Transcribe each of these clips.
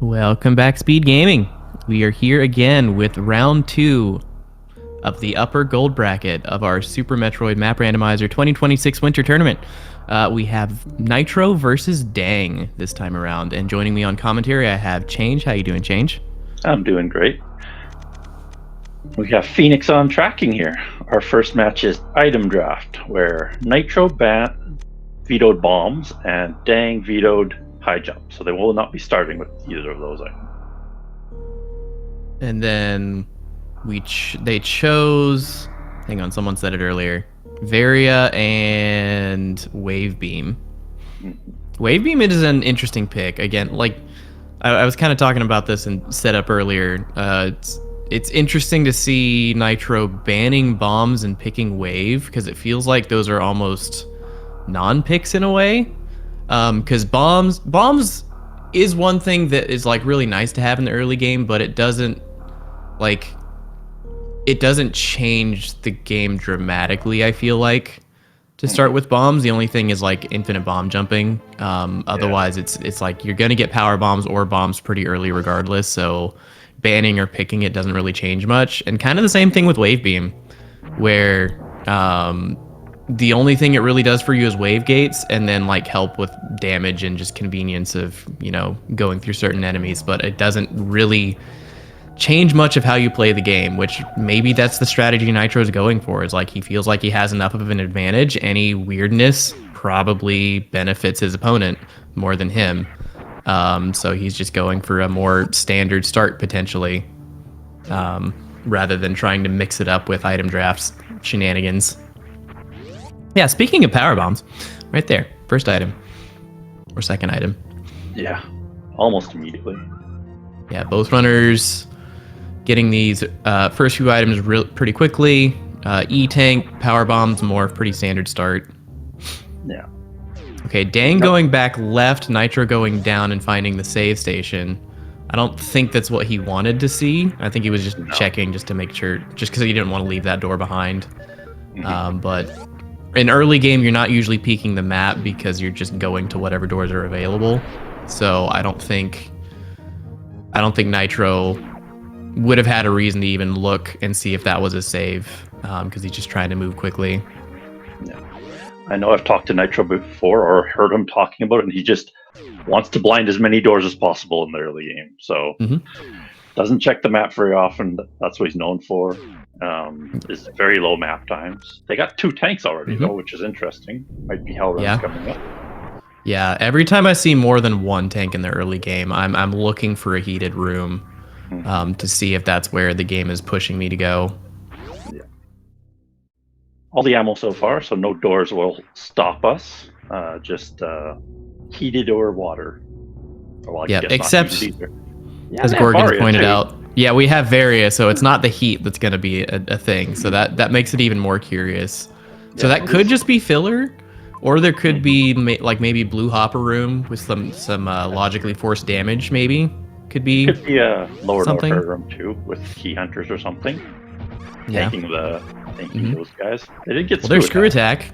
Welcome back, Speed Gaming. We are here again with round 2 of the upper gold bracket of our Super Metroid Map Randomizer 2026 Winter Tournament. We have Nitro versus Dang this time around, and joining me on commentary, I have Change. How you doing, Change? I'm doing great. We have Phoenix on tracking here. Our first match is Item Draft, where Nitro vetoed bombs and Dang vetoed high jump, so they will not be starting with either of those items. And then they chose. Hang on, someone said it earlier. Varia and Wave Beam. Wave Beam is an interesting pick. Again, like I was kind of talking about this and set up earlier. It's interesting to see Nitro banning bombs and picking Wave because it feels like those are almost non-picks in a way. Because bombs is one thing that is like really nice to have in the early game, but it doesn't change the game dramatically. I feel like to start with bombs, the only thing is like infinite bomb jumping. Otherwise, it's like you're gonna get power bombs or bombs pretty early regardless. So banning or picking it doesn't really change much. And kind of the same thing with Wave Beam, where the only thing it really does for you is wave gates and then like help with damage and just convenience of, going through certain enemies, but it doesn't really change much of how you play the game, which maybe that's the strategy Nitro's going for, is like he feels like he has enough of an advantage. Any weirdness probably benefits his opponent more than him. So he's just going for a more standard start potentially, rather than trying to mix it up with item drafts shenanigans. Yeah, speaking of power bombs, right there, first item or second item. Yeah, almost immediately. Yeah, both runners getting these first few items pretty quickly. E-tank, power bombs, more pretty standard start. Yeah. Okay, Dang going back left, Nitro going down and finding the save station. I don't think that's what he wanted to see. I think he was just checking just to make sure, just because he didn't want to leave that door behind. But in early game, you're not usually peeking the map because you're just going to whatever doors are available. So I don't think Nitro would have had a reason to even look and see if that was a save, because he's just trying to move quickly. Yeah. I know I've talked to Nitro before or heard him talking about it, and he just wants to blind as many doors as possible in the early game. So doesn't check the map very often. That's what he's known for. Is very low map times. They got 2 tanks already though, which is interesting. Might be how runs coming up. Yeah, every time I see more than 1 tank in the early game, I'm looking for a heated room, to see if that's where the game is pushing me to go. Yeah. All the ammo so far, so no doors will stop us. Just heated or water. Well, except as Gorgon pointed out. Yeah, we have Varia, so it's not the heat that's going to be a thing. So that makes it even more curious. So that could just be filler, or there could be maybe Blue Hopper Room with some logically forced damage. Maybe could be a lower room too with key hunters or something. Yeah, tanking those guys. They did get there's screw attack.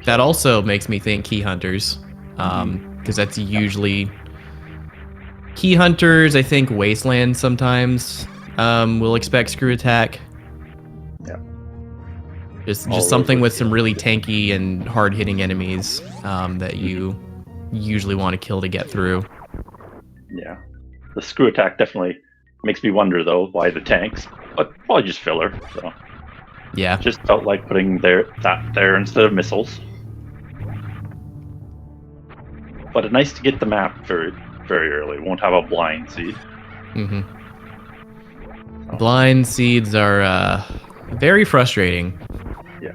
That also makes me think key hunters, because that's usually. Key hunters, I think Wasteland sometimes will expect screw attack. Yeah. Just something with some really tanky and hard hitting enemies that you usually want to kill to get through. Yeah. The screw attack definitely makes me wonder though why the tanks, but probably just filler. So yeah. Just felt like putting that there instead of missiles. But it's nice to get the map very early. Won't have a blind seed. Blind seeds are very frustrating. Yeah,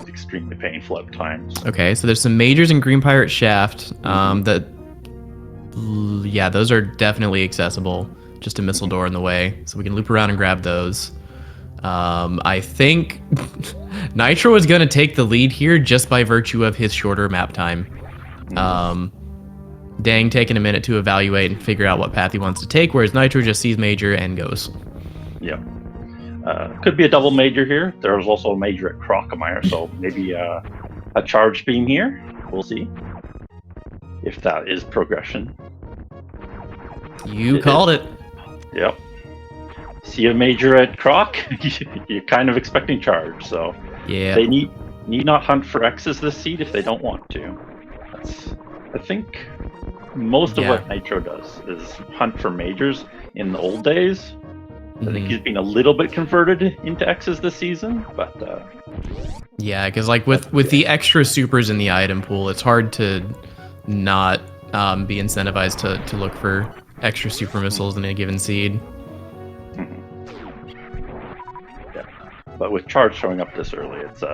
extremely painful at times. Okay, so there's some majors in Green Pirate Shaft. Those are definitely accessible. Just a missile door in the way, so we can loop around and grab those. I think Nitro is going to take the lead here just by virtue of his shorter map time. Dang taking a minute to evaluate and figure out what path he wants to take, whereas Nitro just sees major and goes. Yeah. Could be a double major here. There's also a major at Crocomire, so maybe a charge beam here. We'll see if that is progression. You called it. Yep. See a major at Croc, you're kind of expecting charge. So Yeah. they need not hunt for X's this seed if they don't want to. I think most of what Nitro does is hunt for majors in the old days. I think he's been a little bit converted into X's this season, but yeah, because like with the extra supers in the item pool, it's hard to not be incentivized to look for extra super missiles in a given seed. Yeah, but with charge showing up this early, it's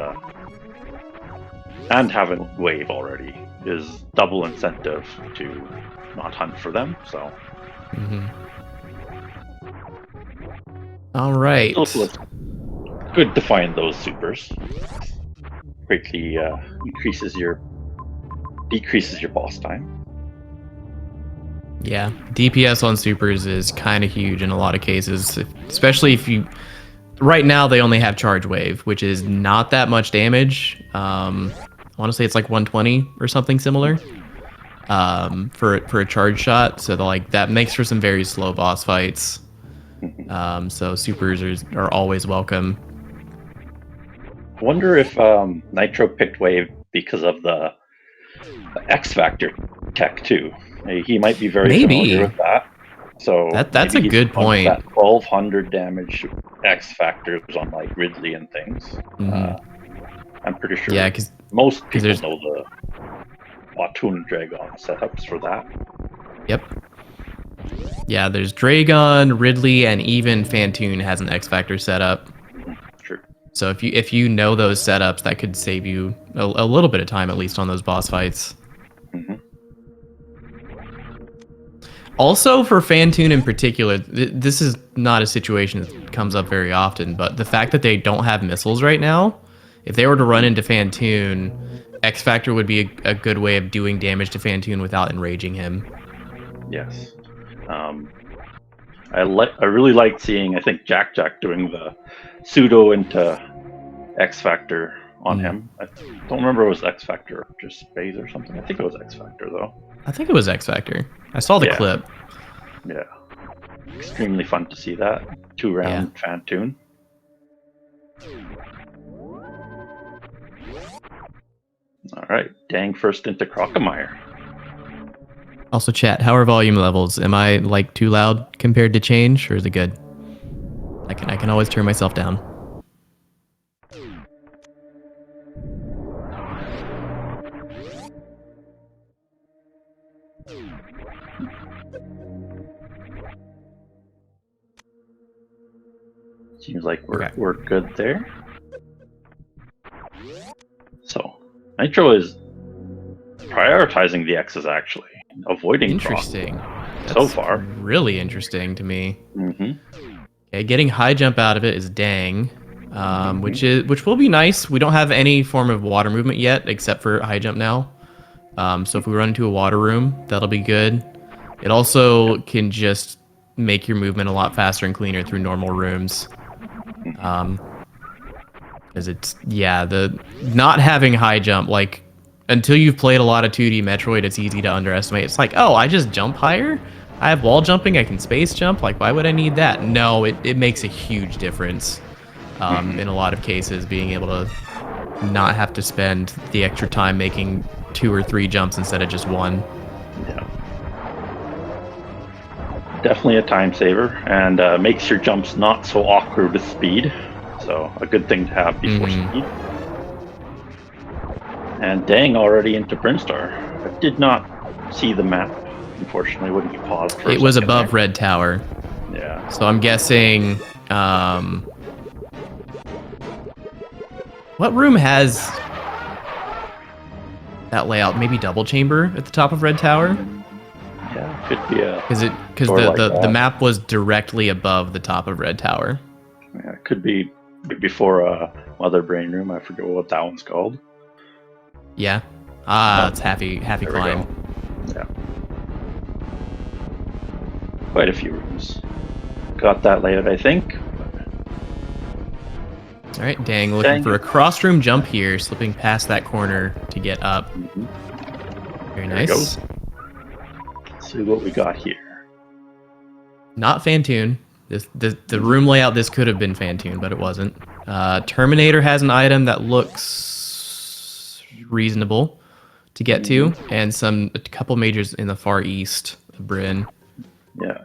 and having wave already is double incentive to not hunt for them. So. All right. Also, it's good to find those supers. Greatly decreases your boss time. Yeah, DPS on supers is kind of huge in a lot of cases, especially if you. Right now they only have charge wave, which is not that much damage. I want to say it's like 120 or something similar for a charge shot. So that makes for some very slow boss fights. So supers are always welcome. I wonder if Nitro picked wave because of the X Factor tech too. He might be very familiar with that. So that's a good point. That 1200 damage X Factors on like Ridley and things. I'm pretty sure. Yeah, because most people know the V2Nitro Dragon setups for that. Yep. Yeah, there's Dragon, Ridley, and even Fantoon has an X Factor setup. True. So if you know those setups, that could save you a little bit of time, at least on those boss fights. Also, for Fantoon in particular, this is not a situation that comes up very often, but the fact that they don't have missiles right now, if they were to run into Fantoon, X Factor would be a good way of doing damage to Fantoon without enraging him. Yes. I really liked seeing, I think, Jack doing the pseudo into X Factor on him. I don't remember if it was X Factor or just Space or something. I think it was X Factor, though. I think it was X Factor. I saw the clip. Yeah. Extremely fun to see that. 2-round Fantoon. All right. Dang first into Crocomire. Also, chat, how are volume levels? Am I like too loud compared to change, or is it good? I can always turn myself down. Seems like we're good there. So, Nitro is prioritizing the X's actually, avoiding interesting. So far, really interesting to me. Okay, getting high jump out of it is dang, which will be nice. We don't have any form of water movement yet, except for high jump now. So if we run into a water room, that'll be good. It also can just make your movement a lot faster and cleaner through normal rooms. Because the not having high jump, like, until you've played a lot of 2D Metroid, it's easy to underestimate. It's like, oh, I just jump higher? I have wall jumping, I can space jump, like, why would I need that? No, it makes a huge difference in a lot of cases, being able to not have to spend the extra time making 2 or 3 jumps instead of just 1. Yeah. Definitely a time saver, and makes your jumps not so awkward with speed. So a good thing to have before speed. And dang, already into Brinstar. I did not see the map, unfortunately. Wouldn't you pause for a It was second above there? Red Tower. Yeah. So I'm guessing... what room has that layout? Maybe double chamber at the top of Red Tower? Yeah, could be a... Because the map was directly above the top of Red Tower. Yeah, it could be before Mother Brain Room. I forget what that one's called. Yeah. It's Happy Climb. Yeah. Quite a few rooms. Got that layout, I think. All right, dang, looking for a cross room jump here, slipping past that corner to get up. Very nice. Let's see what we got here. Not Fantoon. The room layout, this could have been Fantoon, but it wasn't. Terminator has an item that looks reasonable to get to, and a couple majors in the far east of Bryn. Yeah.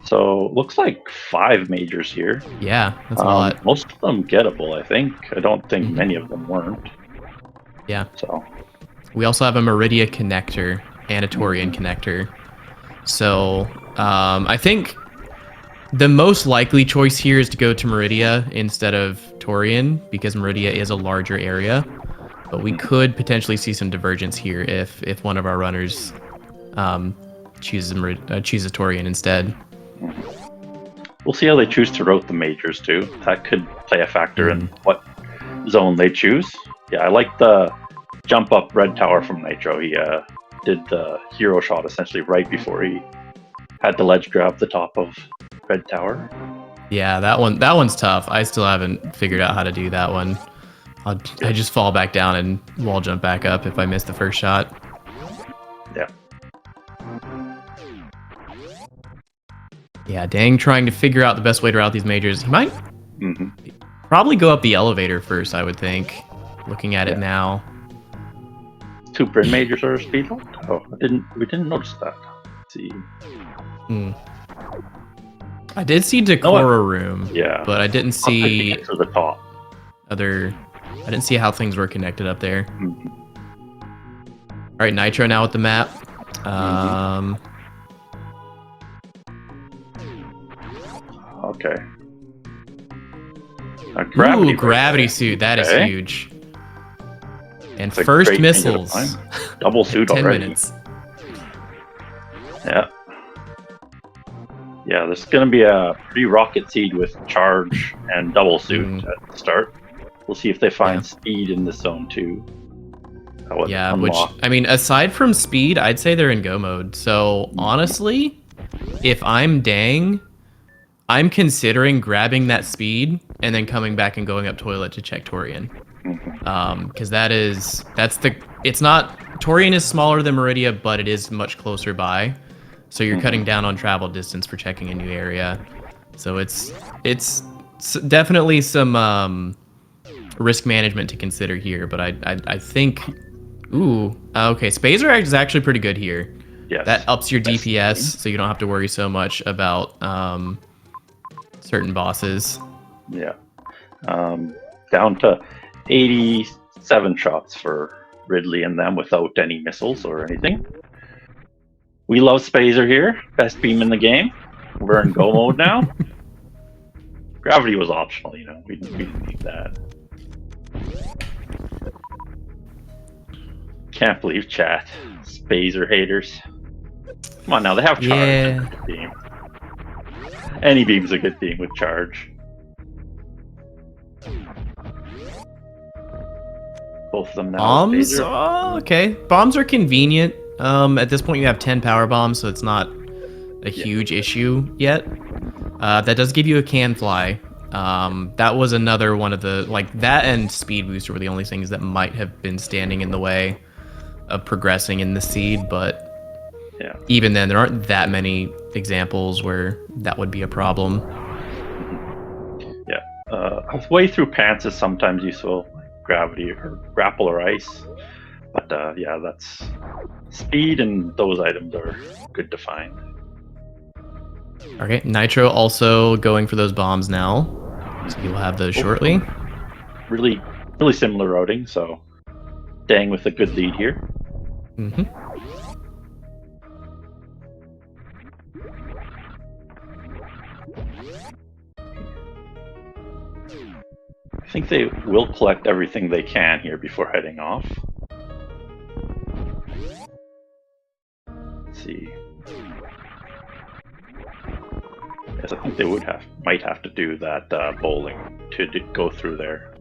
So looks like 5 majors here. Yeah, that's a lot. Most of them gettable, I think. I don't think many of them weren't. Yeah. So we also have a Meridia connector and a Torian connector. So I think the most likely choice here is to go to Meridia instead of Torian, because Meridia is a larger area. But we could potentially see some divergence here if one of our runners chooses Torian instead. We'll see how they choose to route the majors too. That could play a factor in what zone they choose. Yeah, I like the jump up red tower from Nitro. He did the hero shot essentially right before he had the ledge grab the top of red tower. Yeah, that one's tough. I still haven't figured out how to do that one. I just fall back down and wall jump back up if I miss the first shot. Yeah. Yeah, Dang trying to figure out the best way to route these majors. He might probably go up the elevator first, I would think, looking at it now. 2 Bryn majors are speed locked? Oh, we didn't notice that. Let's see. I did see Decora room. Yeah. But I didn't see to the top. I didn't see how things were connected up there. All right, Nitro now with the map. Okay. Gravity suit. That is huge. And It's first missiles. Double suit 10 already. minutes. Yeah. Yeah, this is going to be a pretty rocket seed with charge and double suit at the start. We'll see if they find speed in this zone too. Yeah, which, I mean, aside from speed, I'd say they're in go mode. So honestly, if I'm Dang, I'm considering grabbing that speed and then coming back and going up toilet to check Torian. Because it's not, Torian is smaller than Meridia, but it is much closer by. So you're cutting down on travel distance for checking a new area. So it's definitely some risk management to consider here. But I think, okay, Spazer is actually pretty good here. Yes. That ups your DPS, so you don't have to worry so much about certain bosses. Yeah. Down to 87 shots for Ridley and them without any missiles or anything. We love Spazer here. Best beam in the game. We're in go mode now. Gravity was optional, you know. We didn't need that. Can't believe chat. Spazer haters. Come on now, they have charge. Yeah. Beam. Any beam's a good beam with charge. Both of them now. Bombs? Oh, okay. Bombs are convenient. At this point, you have 10 power bombs, so it's not a huge issue yet. That does give you a can fly. That was another one of the, that and speed booster were the only things that might have been standing in the way of progressing in the seed, but even then, there aren't that many examples where that would be a problem. Yeah. Way through pants is sometimes useful, like gravity or grapple or ice. But yeah, that's speed, and those items are good to find. Okay, Nitro also going for those bombs now. So you'll have those shortly. Really similar routing, so Dang with a good lead here. I think they will collect everything they can here before heading off. Let's see. Yes, I think they might have to do that bowling to go through there.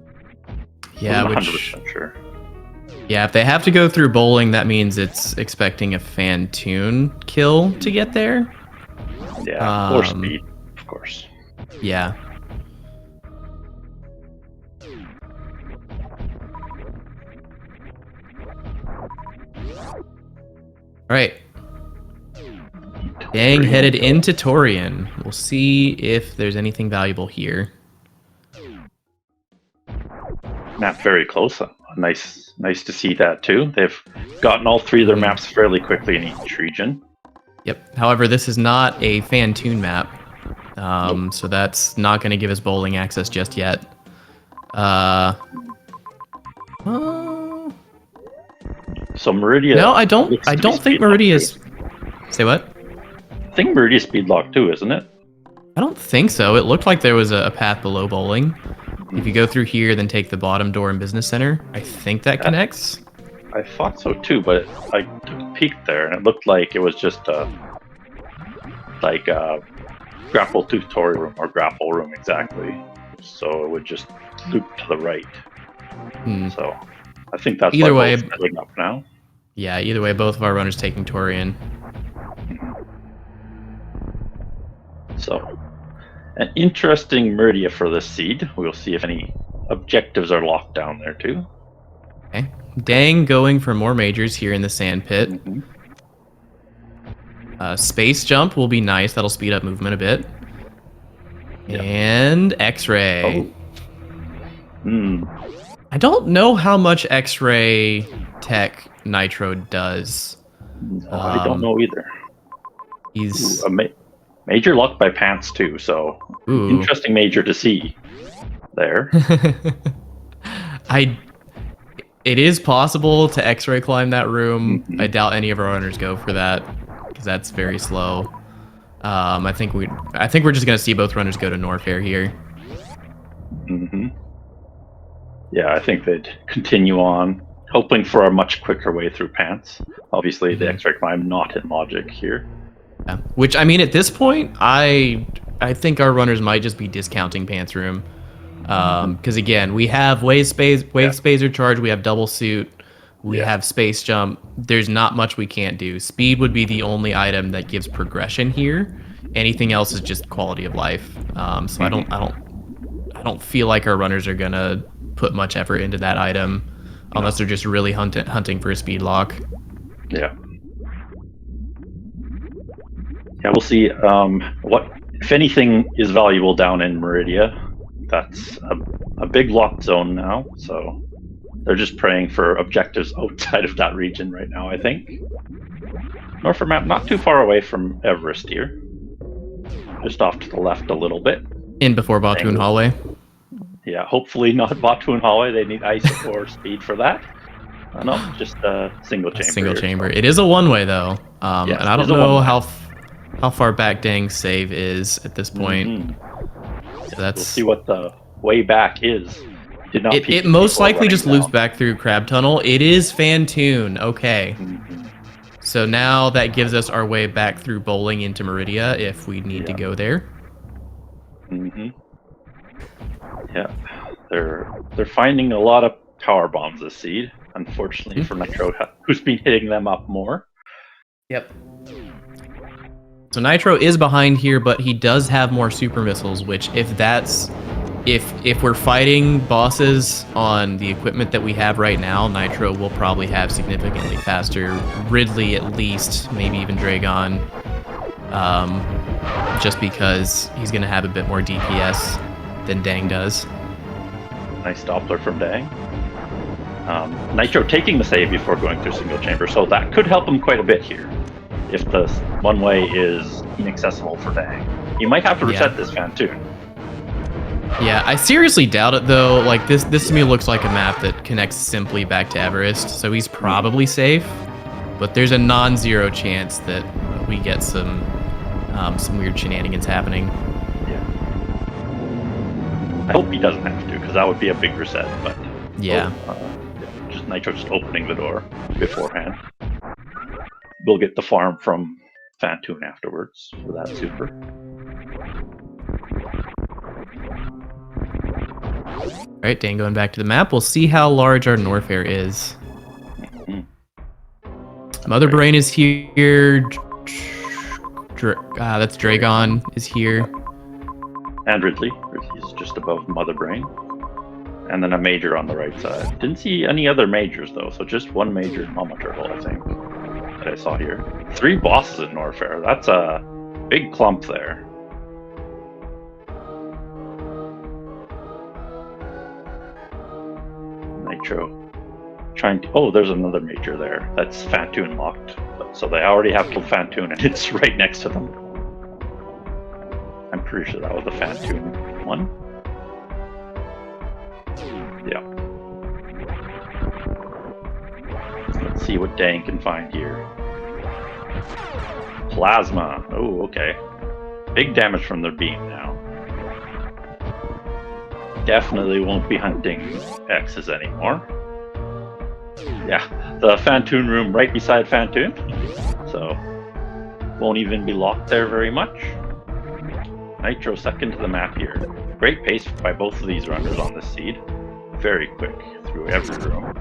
Yeah, I'm 100% sure. Yeah, if they have to go through bowling, that means it's expecting a Fantoon kill to get there. Yeah, or speed, of course. Yeah. All right. Dang headed into Torian. We'll see if there's anything valuable here. Map very close. Nice to see that too. They've gotten all three of their maps fairly quickly in each region. Yep. However, this is not a Fantoon map, so that's not going to give us bowling access just yet. So Meridia. No, I don't think Meridia's. Say what? I think Meridia's speedlock too, isn't it? I don't think so. It looked like there was a path below bowling. If you go through here, then take the bottom door in Business Center. I think that connects. I thought so too, but I peeked there and it looked like it was just a grapple tutorial room or grapple room exactly. So it would just loop to the right. So I think that's either way setting up now. Yeah, either way, both of our runners taking Torian. So an interesting Meridia for this seed. We'll see if any objectives are locked down there too. Okay. Dang going for more majors here in the sand pit. Space jump will be nice. That'll speed up movement a bit. Yep. And X-ray. I don't know how much X-ray tech Nitro does. I don't know either. He's major luck by Pants too, so interesting major to see there. It is possible to X-ray climb that room. I doubt any of our runners go for that because that's very slow. I think we're just gonna see both runners go to Norfair here. Yeah, I think they'd continue on, hoping for a much quicker way through Pants. Obviously, the X-ray climb not in logic here. Yeah. Which, I mean, at this point, I think our runners might just be discounting Pants Room. Because, again, we have Wave Spacer Charge, we have Double Suit, we have Space Jump. There's not much we can't do. Speed would be the only item that gives progression here. Anything else is just quality of life. So I don't feel like our runners are going to put much effort into that item unless they're just really hunting for a speed lock. Yeah, we'll see what, if anything, is valuable down in Meridia. That's a big locked zone now, so they're just praying for objectives outside of that region right now, I think. Norfair map not too far away from Everest here. Just off to the left a little bit. In before Batoon Hallway. Yeah, hopefully not Batoon Hallway. They need ice or speed for that. No, just a single chamber. Single chamber. It is a one-way though, and I don't know how far back Dang's save is at this point. So we'll see what the way back is. It most likely just loops back through Crab Tunnel. It is Fantoon. Okay. So now that gives us our way back through bowling into Meridia if we need to go there. Yeah, they're finding a lot of power bombs this seed. Unfortunately for Nitro, who's been hitting them up more. Yep. So Nitro is behind here, but he does have more super missiles, which if we're fighting bosses on the equipment that we have right now, Nitro will probably have significantly faster Ridley at least, maybe even Dragon. Just because he's gonna have a bit more DPS than Dang does. Nice Doppler from Dang. Nitro taking the save before going through single chamber, so that could help him quite a bit here. If the one way is inaccessible for Dang, you might have to reset this Fantoon. Yeah, I seriously doubt it though. Like this to me looks like a map that connects simply back to Everest, so he's probably safe. But there's a non-zero chance that we get some weird shenanigans happening. Yeah. I hope he doesn't have to, because that would be a big reset. But just Nitro just opening the door beforehand. We'll get the farm from Fantoon afterwards for that super. Alright, Dan, going back to the map, we'll see how large our Norfair is. Mother Brain is here. That's Dragon is here. And Ridley. Ridley's just above Mother Brain. And then a major on the right side. Didn't see any other majors though, so just one major Mama Turtle, I think. that I saw here. 3 bosses in Norfair. That's a big clump there. Nitro trying to... Oh, there's another major there. That's Fantoon locked. So they already have killed Fantoon, and it's right next to them. I'm pretty sure that was the Fantoon one. Yeah. Let's see what Dang can find here. Plasma. Oh, okay. Big damage from their beam now. Definitely won't be hunting X's anymore. Yeah, the Fantoon room right beside Fantoon. So, won't even be locked there very much. Nitro second to the map here. Great pace by both of these runners on this seed. Very quick through every room.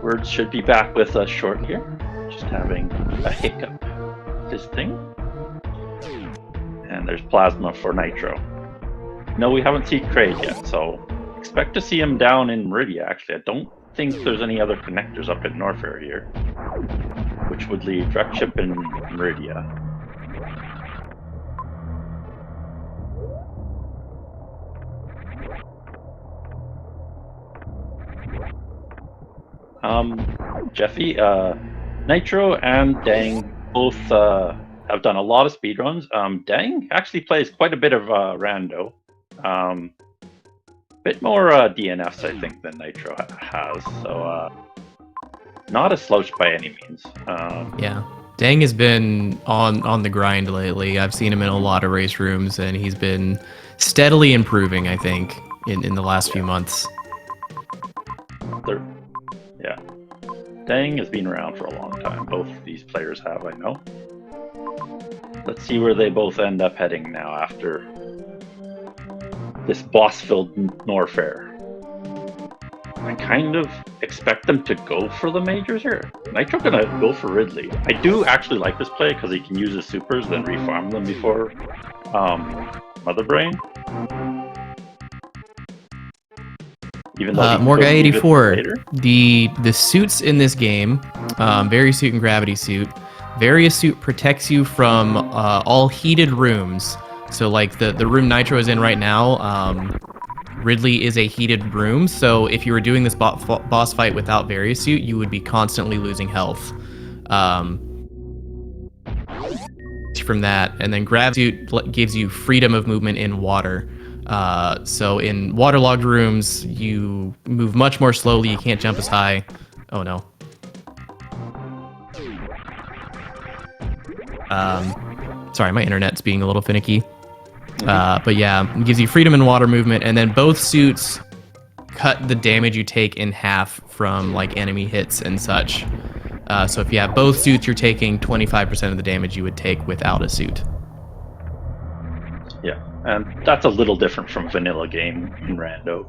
Words should be back with us short here. Just having a hiccup with this thing. And there's Plasma for Nitro. No, we haven't seen Craig yet, so expect to see him down in Meridia, actually. I don't think there's any other connectors up in Norfair here, which would leave Drekship in Meridia. Jeffy, Nitro and Dang both have done a lot of speedruns. Dang actually plays quite a bit of Rando. Bit more DNFs, I think, than Nitro has. So, not a slouch by any means. Yeah. Dang has been on the grind lately. I've seen him in a lot of race rooms, and he's been steadily improving, I think, in the last few months. Yeah. Dang has been around for a long time. Both of these players have, I know. Let's see where they both end up heading now after this boss-filled Norfair. I kind of expect them to go for the majors here. Nitro gonna go for Ridley. I do actually like this play because he can use his supers, then refarm them before Mother Brain. Even though Morga84, the suits in this game, Various Suit and Gravity Suit. Various Suit protects you from all heated rooms. So like the room Nitro is in right now, Ridley is a heated room. So if you were doing this boss fight without Various Suit, you would be constantly losing health from that. And then Gravity Suit gives you freedom of movement in water. So in waterlogged rooms, you move much more slowly. You can't jump as high. Oh no. Sorry, my internet's being a little finicky. But yeah, it gives you freedom in water movement, and then both suits cut the damage you take in half from like enemy hits and such. So if you have both suits, you're taking 25% of the damage you would take without a suit. Yeah, and that's a little different from vanilla game in Rando,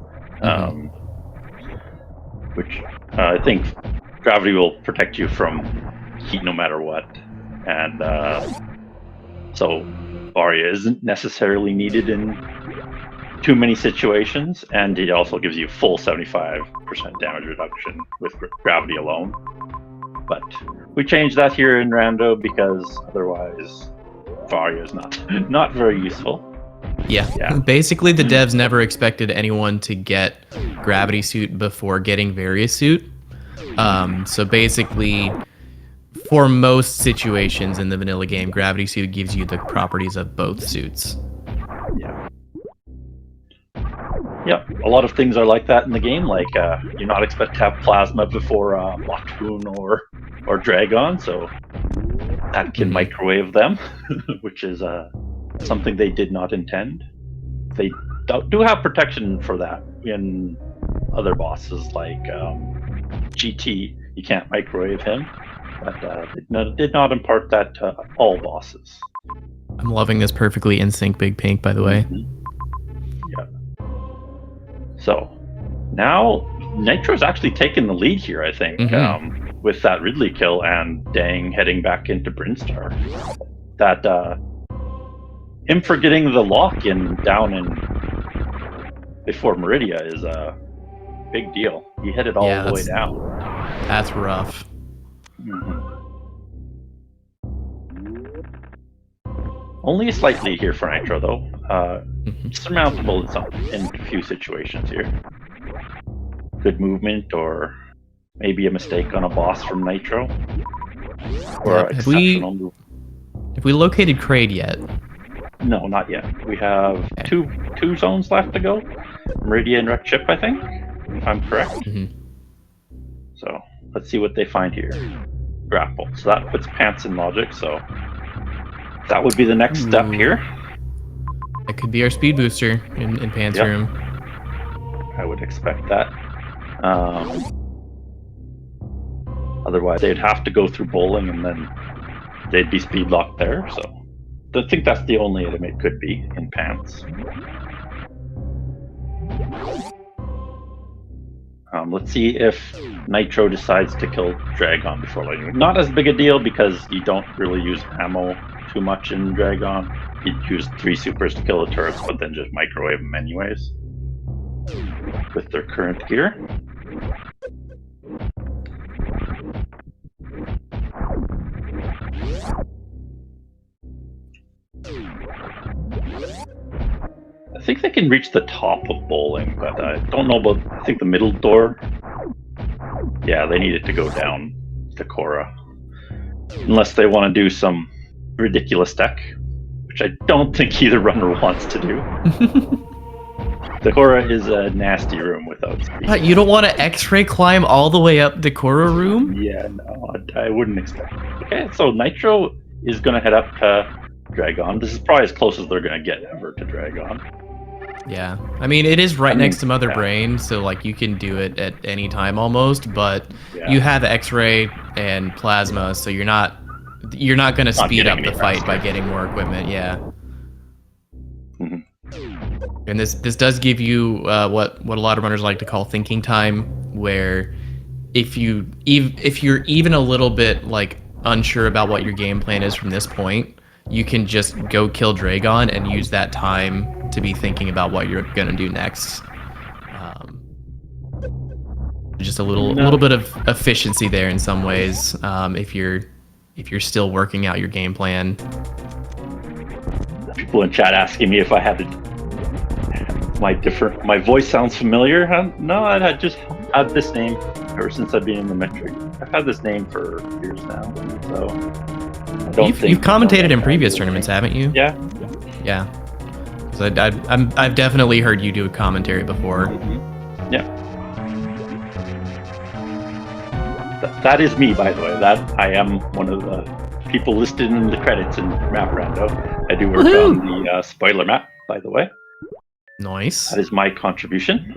which I think Gravity will protect you from heat no matter what, and so Varia isn't necessarily needed in too many situations, and it also gives you full 75% damage reduction with Gravity alone. But we changed that here in Rando because otherwise Varia is not very useful. Yeah. Basically the devs never expected anyone to get Gravity Suit before getting Various Suit. So basically, for most situations in the vanilla game, Gravity Suit gives you the properties of both suits. Yeah, a lot of things are like that in the game. Like you're not expected to have Plasma before Lockwoon or Dragon, so that can microwave them, which is something they did not intend. They do have protection for that in other bosses, like GT. You can't microwave him, but did not impart that to all bosses. I'm loving this perfectly in sync Big Pink, by the way. Yeah. So now Nitro's actually taken the lead here, I think. with that Ridley kill and Dang heading back into Brinstar. That him forgetting the lock in down in before Meridia is a big deal. He hit it all the way down. That's rough. Only slightly here for Nitro, though. Surmountable in a few situations here. Good movement, or maybe a mistake on a boss from Nitro. Or have we located Kraid yet? No, not yet. We have two zones left to go. Meridia and Wreck Chip, I think, if I'm correct. So let's see what they find here. Grapple. So that puts Pants in logic, so that would be the next step here. That could be our speed booster in Pants' room. I would expect that. Otherwise, they'd have to go through bowling and then they'd be speed locked there. So I think that's the only item it could be in Pants. Let's see if Nitro decides to kill Dragon before lightning. Not as big a deal because you don't really use ammo too much in Dragon. You'd use 3 supers to kill the turrets, but then just microwave them anyways with their current gear. I think they can reach the top of bowling, but I don't know about. I think the middle door. Yeah, they need it to go down to Korra, unless they want to do some ridiculous deck, which I don't think either runner wants to do. The Korra is a nasty room without speed. You don't want to X-ray climb all the way up the Korra room? Yeah, no, I wouldn't expect it. Okay, so Nitro is going to head up to Dragon. This is probably as close as they're going to get ever to Dragon. Yeah, I mean, it is right next to Mother Brain, so like you can do it at any time almost, but you have X-ray and Plasma, so you're not going to speed up the fight by getting more equipment. Yeah. And this does give you what a lot of runners like to call thinking time, where if you're even a little bit like unsure about what your game plan is from this point, you can just go kill Dragon and use that time to be thinking about what you're gonna do next. Just a little bit of efficiency there in some ways, if you're still working out your game plan. People in chat asking me if I had my voice sounds familiar. No, I just had this name ever since I've been in the Metroid. I've had this name for years now, so you've commentated in previous tournaments, haven't you? Yeah. So I've definitely heard you do a commentary before. Yeah. That is me, by the way. That I am one of the people listed in the credits in Map Rando. I do work on the spoiler map, by the way. Nice. That is my contribution.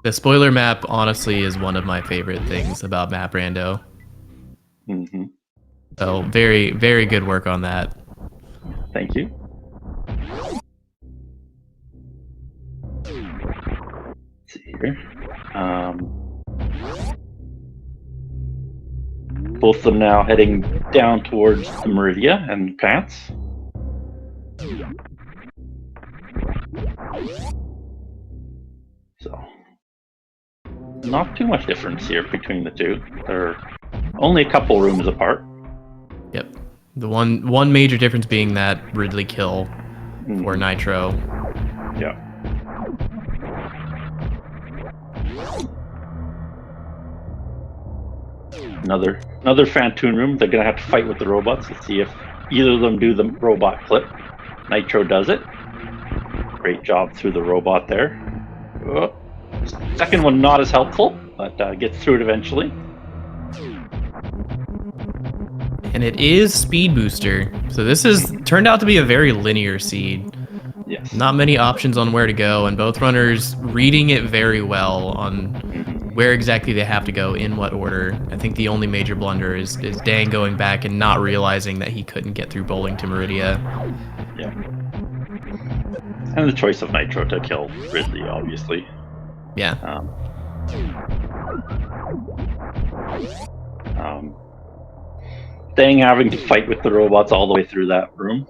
The spoiler map, honestly, is one of my favorite things about Map Rando. So very, very good work on that. Thank you. Let's see here. Both of them now heading down towards the Meridia and Pants. So, not too much difference here between the two. They're only a couple rooms apart. Yep. The one major difference being that Ridley kill for Nitro. Yeah. Another Fantoon room. They're gonna have to fight with the robots. Let's see if either of them do the robot clip. Nitro does it. Great job through the robot there. Oh, second one not as helpful, but gets through it eventually. And it is Speed Booster, so this has turned out to be a very linear seed. Yes. Not many options on where to go, and both runners reading it very well on where exactly they have to go, in what order. I think the only major blunder is Dang going back and not realizing that he couldn't get through bowling to Meridia. Yeah. And the choice of Nitro to kill Ridley, obviously. Yeah. Dang, having to fight with the robots all the way through that room.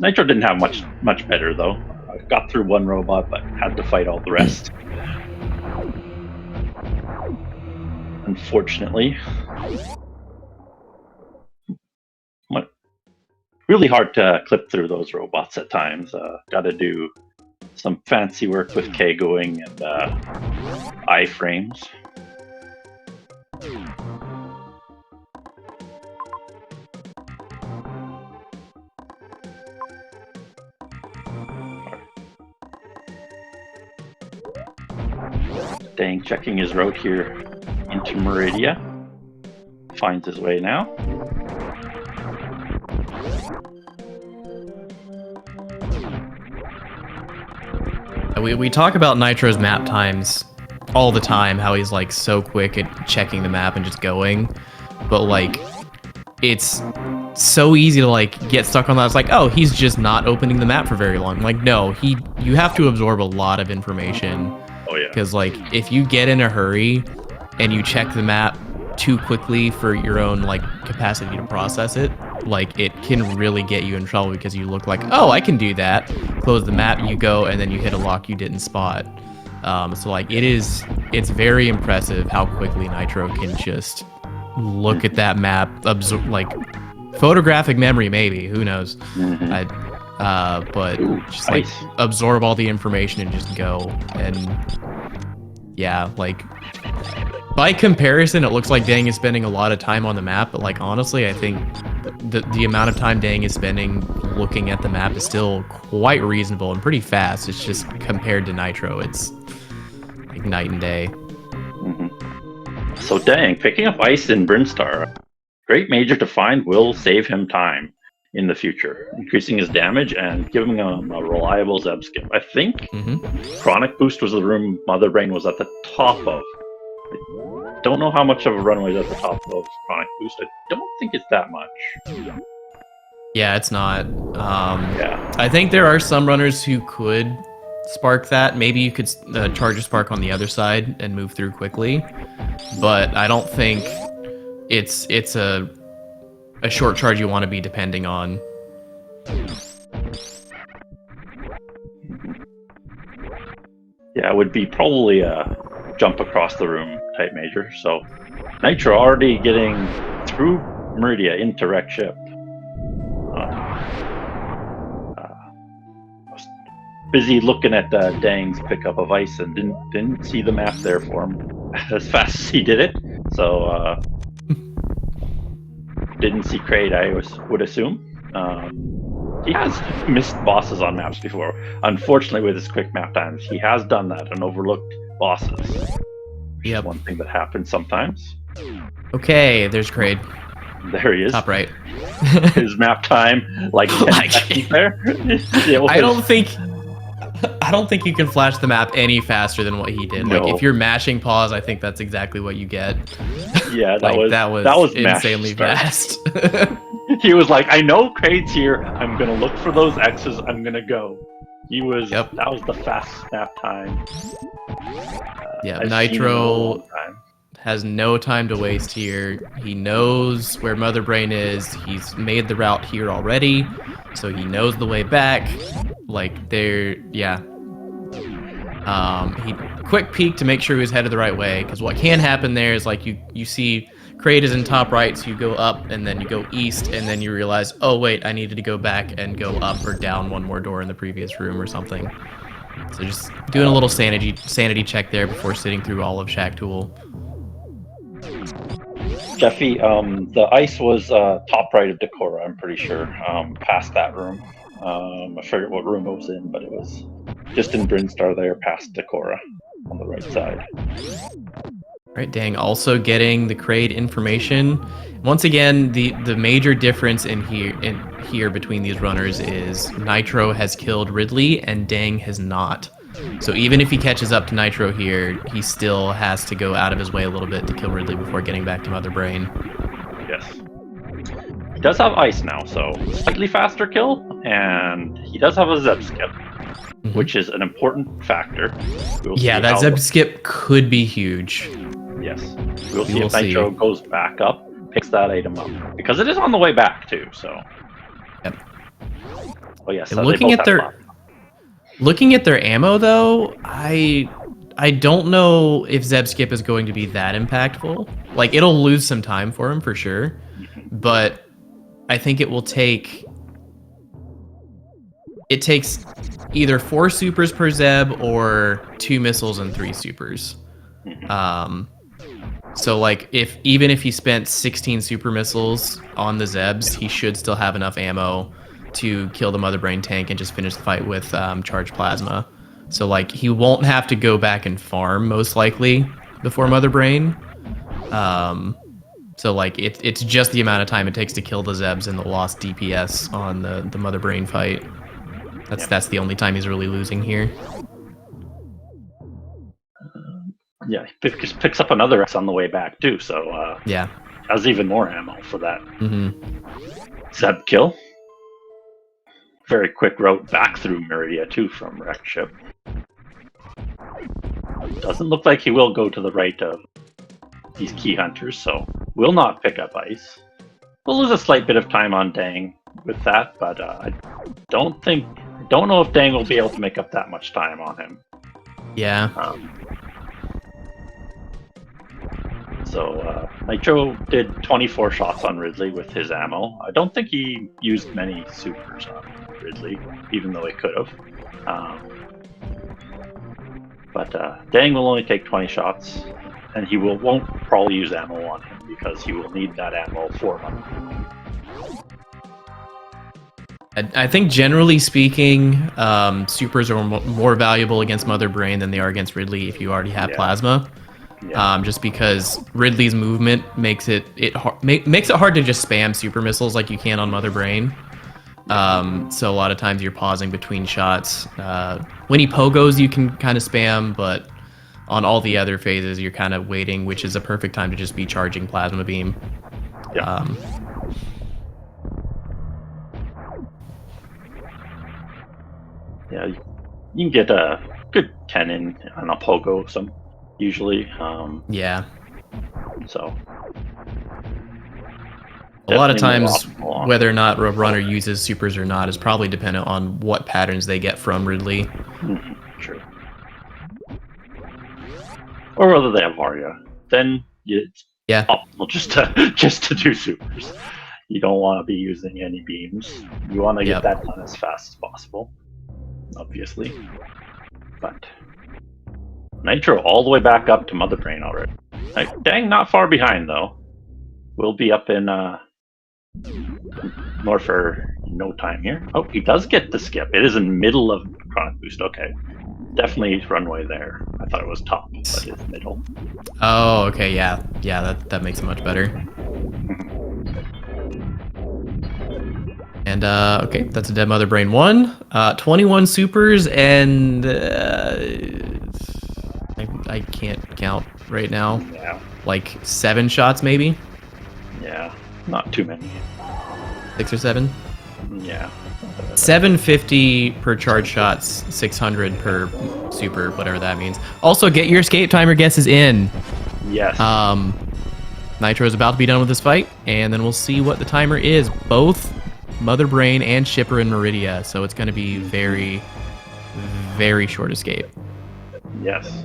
Nitro didn't have much better though. Got through one robot, but had to fight all the rest. Unfortunately. Really hard to clip through those robots at times. Got to do some fancy work with K-going and iframes. Dang, checking his route here into Meridia. Finds his way now. We talk about Nitro's map times all the time, how he's like so quick at checking the map and just going, but like it's so easy to like get stuck on that. It's like, oh, he's just not opening the map for very long. Like, no, you have to absorb a lot of information. Oh yeah. Because like if you get in a hurry and you check the map too quickly for your own like capacity to process it, like it can really get you in trouble because you look like, oh, I can do that. Close the map, you go, and then you hit a lock you didn't spot. So like it's very impressive how quickly Nitro can just look at that map, absorb, like photographic memory maybe, who knows. But just like absorb all the information and just go. And yeah, like by comparison, it looks like Dang is spending a lot of time on the map, but like honestly, I think the amount of time Dang is spending looking at the map is still quite reasonable and pretty fast. It's just compared to Nitro, it's like night and day. So Dang, picking up ice in Brinstar, great major to find will save him time in the future, increasing his damage and giving him a reliable Zeb skip. I think Chronic Boost was the room Mother Brain was at the top of. I don't know how much of a runway is at the top of Chronic Boost. I don't think it's that much. Yeah, it's not. Yeah. I think there are some runners who could spark that. Maybe you could charge a spark on the other side and move through quickly, but I don't think it's a short charge you want to be depending on. Yeah, it would be probably a jump across the room type major. So Nitro already getting through Meridia into wreck ship. Was busy looking at Dang's pickup of ice and didn't see the map there for him as fast as he did it. So didn't see Kraid, I would assume. He has missed bosses on maps before. Unfortunately, with his quick map times, he has done that and overlooked bosses. Yep. One thing that happens sometimes. Okay, there's Kraid. There he is. Top right. His map time, like 10 seconds there. I don't think you can flash the map any faster than what he did. No. Like if you're mashing pause, I think that's exactly what you get. Yeah, that was insanely fast. He was like, I know Kraid's here. I'm gonna look for those X's. I'm gonna go. He was. Yep. That was the fast snap time. Yeah, I've Nitro has no time to waste here. He knows where Mother Brain is. He's made the route here already, so he knows the way back. Like yeah. He quick peek to make sure he was headed the right way, because what can happen there is like you see Kraid is in top right, so you go up and then you go east, and then you realize, oh wait, I needed to go back and go up or down one more door in the previous room or something. So just doing a little sanity check there before sitting through all of Shack Tool. Jeffy, the ice was top right of Decora, I'm pretty sure, past that room. I forget what room it was in, but it was just in Brinstar there, past Decora on the right side. Right, Dang also getting the Kraid information. Once again, the major difference in here between these runners is Nitro has killed Ridley and Dang has not. So even if he catches up to Nitro here, he still has to go out of his way a little bit to kill Ridley before getting back to Mother Brain. Yes. He does have ice now, so slightly faster kill, and he does have a Zeb skip, which is an important factor. Yeah, that Zeb skip could be huge. Yes. We'll see will if Nitro see. goes back up, picks that item up. Because it is on the way back, too, so... Yep. Oh, yes, And so they both have plasma. looking at their ammo, though, I don't know if Zeb Skip is going to be that impactful. Like, it'll lose some time for him, for sure. But I think it will take... It takes either 4 supers per Zeb or 2 missiles and 3 supers. So like even if he spent 16 super missiles on the Zebs, he should still have enough ammo to kill the Mother Brain tank and just finish the fight with charged plasma. So like he won't have to go back and farm most likely before Mother Brain. So like it's just the amount of time it takes to kill the Zebs and the lost DPS on the Mother Brain fight. That's the only time he's really losing here. Yeah, he just picks up another X on the way back too, so yeah, has even more ammo for that. Zeb kill. Very quick route back through Meridia too from Wreck Ship. Doesn't look like he will go to the right of these key hunters, so will not pick up ice. We'll lose a slight bit of time on Dang with that, but I don't know if Dang will be able to make up that much time on him. Yeah. So Nitro did 24 shots on Ridley with his ammo. I don't think he used many supers on Ridley, even though he could have. But Dang will only take 20 shots, and he won't probably use ammo on him because he will need that ammo for him. I think generally speaking, supers are more valuable against Mother Brain than they are against Ridley if you already have plasma. Yeah. Just because Ridley's movement makes it hard to just spam super missiles like you can on Mother Brain. So a lot of times you're pausing between shots. When he pogos, you can kind of spam, but on all the other phases, you're kind of waiting, which is a perfect time to just be charging Plasma Beam. Yeah. Yeah, you can get a good 10 in on a pogo, usually. Yeah. So. A lot of times, whether or not a runner uses supers or not is probably dependent on what patterns they get from Ridley. True. Or whether they have Arya. Then it's optimal just to do supers. You don't want to be using any beams. You want to get that done as fast as possible, obviously. But Nitro all the way back up to Mother Brain already. Dang, not far behind though. We'll be up in more for no time here. Oh, he does get the skip. It is in the middle of Chronic Boost. Okay. Definitely runway there. I thought it was top, but it's middle. Oh, okay, yeah. Yeah, that makes it much better. And, okay, that's a dead Mother Brain 1. 21 supers, and I can't count right now. Yeah. Like 7 shots, maybe? Yeah, not too many. 6 or 7? Yeah. 750 per charge shots, 600 per super, whatever that means. Also, get your escape timer guesses in. Yes. Nitro is about to be done with this fight, and then we'll see what the timer is. Both Mother Brain and Shipper in Meridia, so it's going to be very, very short escape. Yes.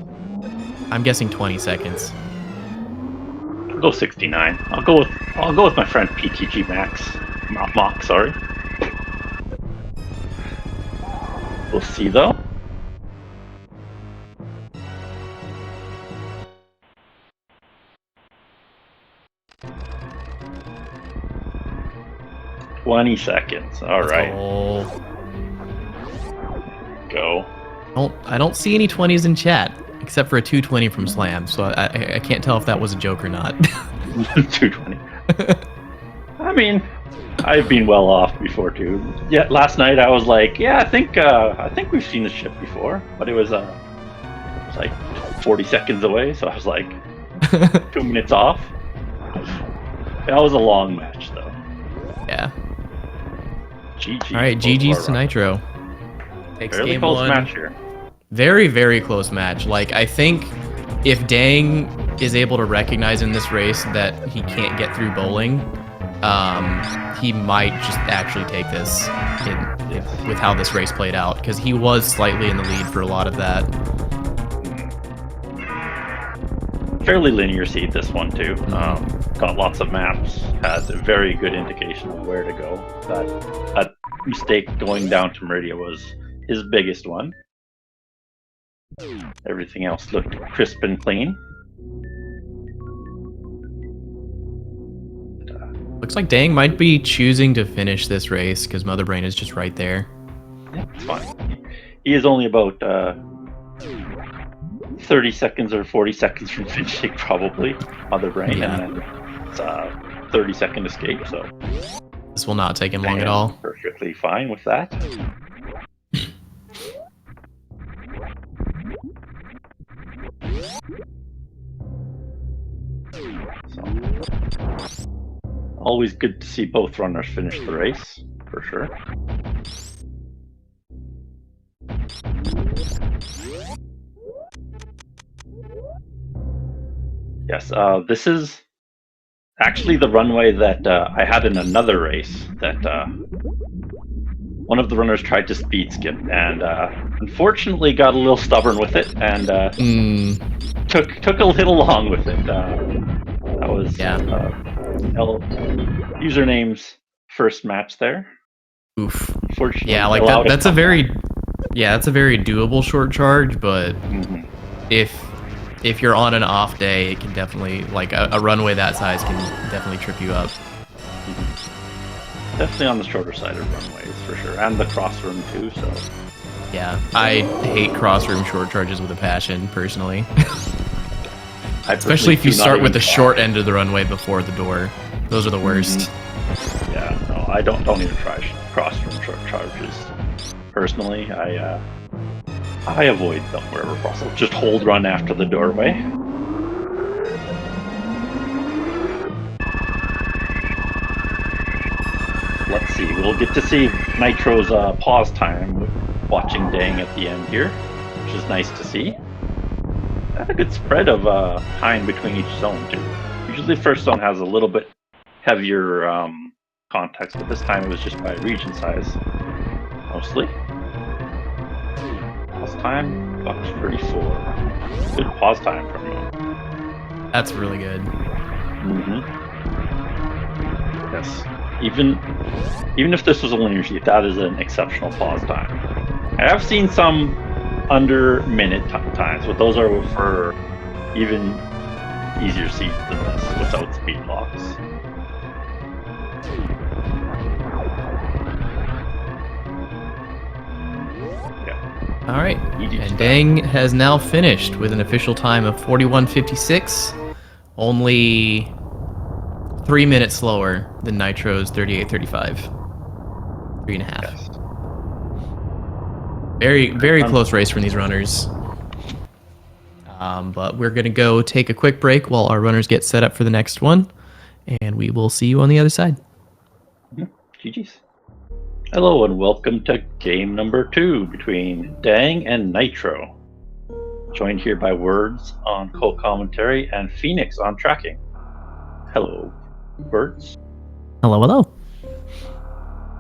I'm guessing 20 seconds. I'll go 69. I'll go with my friend PTG Max. Mock, sorry. We'll see though. "20 seconds. All right. Go. I don't see any 20s in chat, except for a 220 from Slam, so I can't tell if that was a joke or not. 220. I mean, I've been well off before too. Yeah, last night I was like, I think we've seen the ship before, but it was like 40 seconds away, so I was like 2 minutes off. That was a long match though. Yeah. GG. All right, GG's to Nitro. Takes Fairly game close 1. match here. Very, very close match. Like, I think if Dang is able to recognize in this race that he can't get through bowling, he might just actually take this with how this race played out, because he was slightly in the lead for a lot of that. Fairly linear seed, this one too. Got lots of maps, has a very good indication of where to go. That mistake going down to Meridia was his biggest one. Everything else looked crisp and clean. Looks like Dang might be choosing to finish this race because Mother Brain is just right there. Yeah, it's fine. He is only about 30 seconds or 40 seconds from finishing, probably, Mother Brain, yeah. and then it's a 30-second escape, so... This will not take him long at all. Perfectly fine with that. So, always good to see both runners finish the race, for sure. Yes, this is actually the runway that I had in another race that one of the runners tried to speed skip, and unfortunately got a little stubborn with it, and took a little long with it. That was username's first match there. Oof. Unfortunately, yeah, like that's a very doable short charge, but if you're on an off day, it can definitely, like a runway that size can definitely trip you up. Definitely on the shorter side of runways, for sure. And the crossroom, too, so... Yeah, I hate crossroom short charges with a passion, personally. Especially if you start with the short end of the runway before the door. Those are the worst. Yeah, no, I don't even try crossroom short charges. Personally, I avoid them wherever possible. Just hold run after the doorway. Let's see, we'll get to see Nitro's pause time watching Dang at the end here, which is nice to see. And a good spread of time between each zone too. Usually the first zone has a little bit heavier context, but this time it was just by region size, mostly. Pause time, buck 34. Good pause time from him. That's really good. Yes. Even if this was a linear sheet, that is an exceptional pause time. I have seen some under minute times, but those are for even easier seeds than this without speed locks. Yeah. All right, and Dang has now finished with an official time of 41:56, only 3 minutes slower than Nitro's 38:35. 3.5. Yes. Very close race from these runners. But we're going to go take a quick break while our runners get set up for the next one, and we will see you on the other side. GG's. Hello and welcome to game number 2 between Dang and Nitro. Joined here by Words on co-commentary and Phoenix on tracking. Hello, Words. Hello.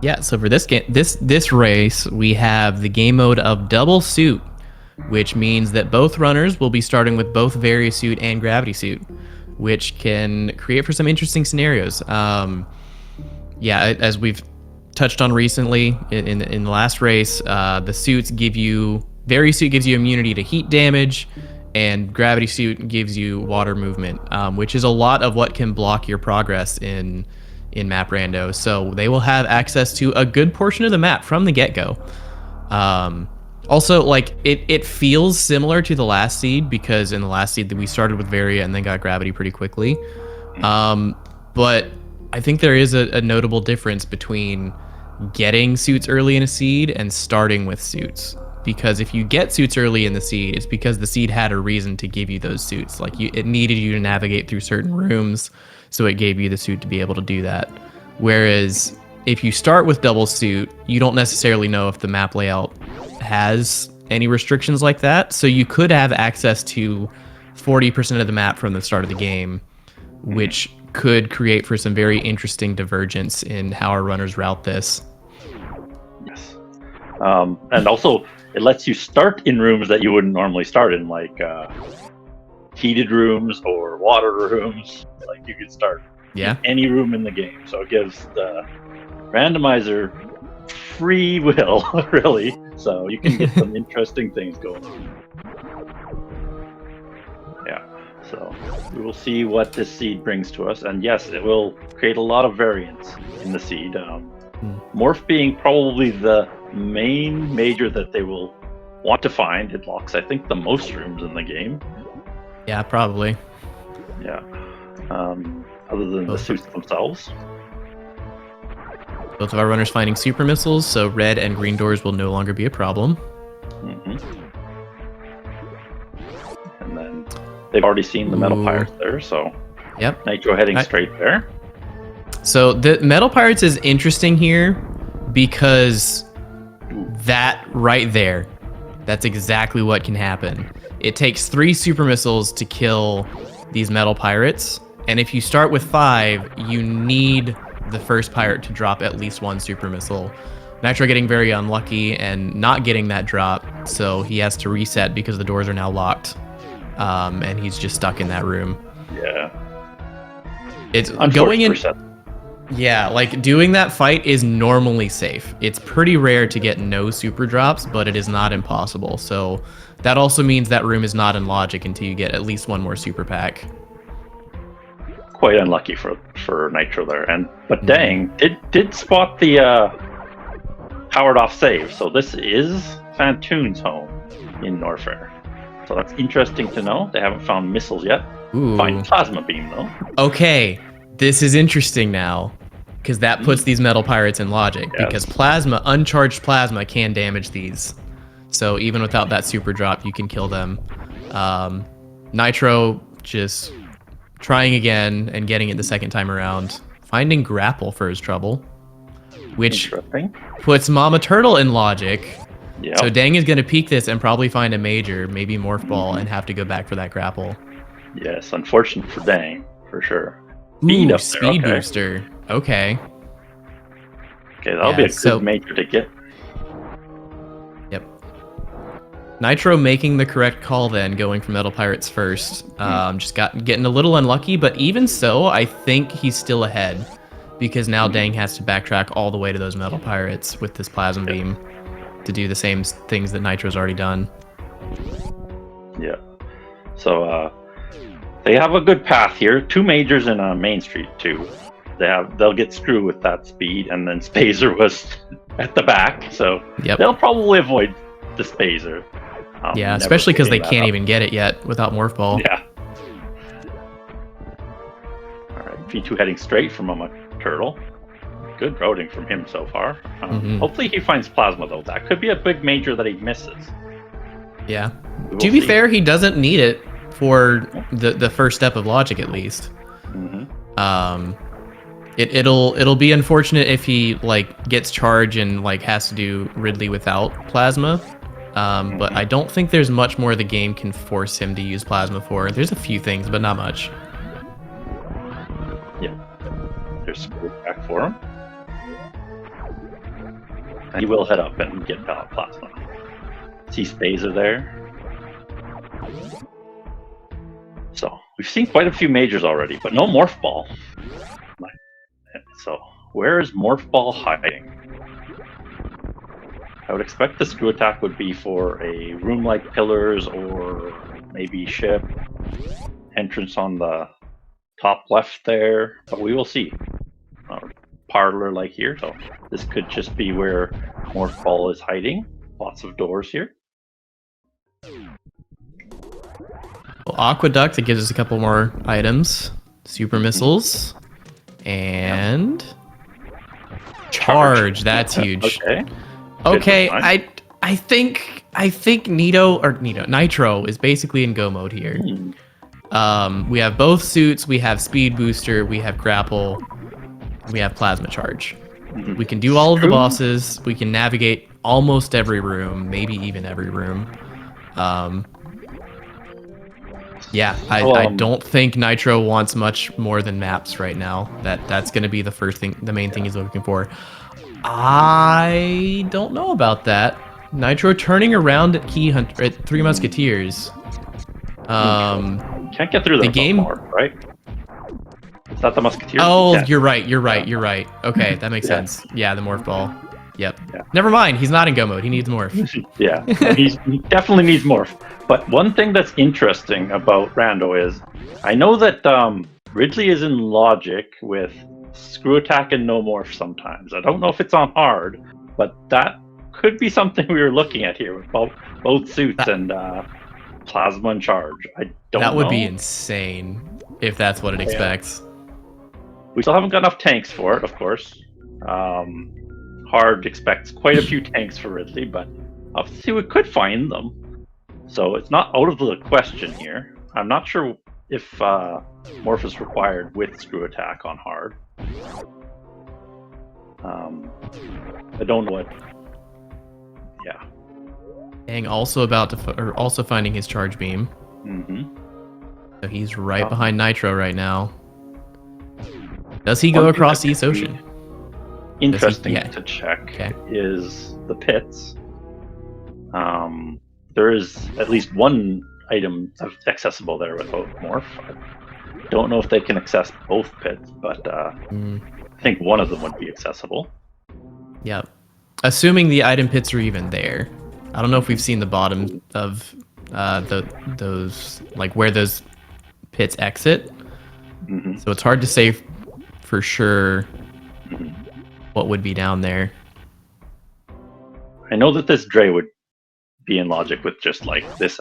Yeah, so for this game, this race, we have the game mode of double suit, which means that both runners will be starting with both Vari suit and gravity suit, which can create for some interesting scenarios. As we've touched on recently in the last race, the suits give you Vari suit gives you immunity to heat damage, and gravity suit gives you water movement, which is a lot of what can block your progress in map rando. So they will have access to a good portion of the map from the get-go. Also, like it feels similar to the last seed, because in the last seed we started with Varia and then got gravity pretty quickly. But I think there is a notable difference between getting suits early in a seed and starting with suits. Because if you get suits early in the seed, it's because the seed had a reason to give you those suits. Like it needed you to navigate through certain rooms, so it gave you the suit to be able to do that. Whereas if you start with double suit, you don't necessarily know if the map layout has any restrictions like that. So you could have access to 40% of the map from the start of the game, which could create for some very interesting divergence in how our runners route this. Yes. And also, it lets you start in rooms that you wouldn't normally start in, like heated rooms or water rooms. Like you could start in any room in the game. So it gives the randomizer free will, really. So you can get some interesting things going on. Yeah. So we will see what this seed brings to us. And yes, it will create a lot of variance in the seed. Morph being probably the main major that they will want to find. It locks, I think, the most rooms in the game. Yeah, probably. Yeah. Other than the suits themselves. Both of our runners finding super missiles, so red and green doors will no longer be a problem. And then they've already seen the metal pirates there, so yep. Nitro heading straight there. So the metal pirates is interesting here because that right there, that's exactly what can happen. It takes 3 super missiles to kill these metal pirates, and if you start with 5, you need the first pirate to drop at least 1 super missile. Nitro getting very unlucky and not getting that drop, so he has to reset because the doors are now locked, and he's just stuck in that room. Yeah. It's going in. Yeah, like doing that fight is normally safe. It's pretty rare to get no super drops, but it is not impossible. So that also means that room is not in logic until you get at least 1 more super pack. Quite unlucky for Nitro there, but dang, did spot the powered off save. So this is Fantoon's home in Norfair. So that's interesting to know. They haven't found missiles yet. Find plasma beam though. Okay, this is interesting now, because that puts these metal pirates in logic. Yes. Because plasma, uncharged plasma, can damage these. So even without that super drop, you can kill them. Nitro just trying again and getting it the second time around. Finding grapple for his trouble, which puts Mama Turtle in logic. Yep. So Dang is going to peek this and probably find a major, maybe Morph Ball, and have to go back for that grapple. Yes, unfortunate for Dang, for sure. Speed booster. Okay. Okay, that'll be a good major to get. Yep. Nitro making the correct call then, going for Metal Pirates first. Just getting a little unlucky, but even so, I think he's still ahead. Because now Dang has to backtrack all the way to those Metal Pirates with this Plasma Beam to do the same things that Nitro's already done. Yeah. So, they have a good path here. 2 majors in Main Street too. They'll get screwed with that speed, and then Spazer was at the back, so they'll probably avoid the Spazer. Yeah, especially because they can't even get it yet without Morph Ball. Yeah. All right, V2 heading straight from Mama Turtle. Good routing from him so far. Hopefully he finds plasma though. That could be a big major that he misses. Yeah. To be fair, he doesn't need it for the first step of logic, at least. It'll be unfortunate if he gets charged and has to do Ridley without plasma. But I don't think there's much more the game can force him to use plasma for. There's a few things, but not much. Yeah. There's some back for him. And he will head up and get plasma. See Spazer there. So we've seen quite a few majors already, but no Morph Ball. So where is Morph Ball hiding? I would expect the screw attack would be for a room like pillars or maybe ship entrance on the top left there, but we will see. Parlor like here, so this could just be where Morph Ball is hiding. Lots of doors here. Well, Aqueduct, it gives us a couple more items. Super missiles. And charge. That's huge. Okay, I think Nitro is basically in go mode here. We have both suits, we have speed booster, we have grapple, we have plasma charge. We can do all of the bosses, we can navigate almost every room, maybe even every room. Yeah, I don't think Nitro wants much more than maps right now. That's going to be the first thing, the main thing he's looking for. I don't know about that. Nitro turning around at Key Hunter at Three Musketeers. Can't get through The them game, more, right? Is that the Musketeers? oh, Yeah. you're right. Okay, that makes Yeah. sense. Yeah, the morph ball. Yep. Yeah. Never mind, he's not in go mode. He needs morph. Yeah, he definitely needs morph. But one thing that's interesting about Rando is, I know that Ridley is in logic with screw attack and no morph sometimes. I don't know if it's on hard, but that could be something we were looking at here with both suits and plasma and charge. I don't know. That would be insane if that's what it expects. We still haven't got enough tanks for it, of course. Hard expects quite a few tanks for Ridley, but obviously we could find them. So it's not out of the question here. I'm not sure if morph is required with screw attack on hard. I don't know what. Yeah. Dang, also about to also finding his charge beam. So he's right behind Nitro right now. Does he go across East Ocean? Interesting to check is the pits. There is at least one item accessible there without morph. I don't know if they can access both pits, but I think one of them would be accessible. Yep. Assuming the item pits are even there. I don't know if we've seen the bottom of those, like where those pits exit. So it's hard to say for sure what would be down there. I know that this Dre would be in logic with just like this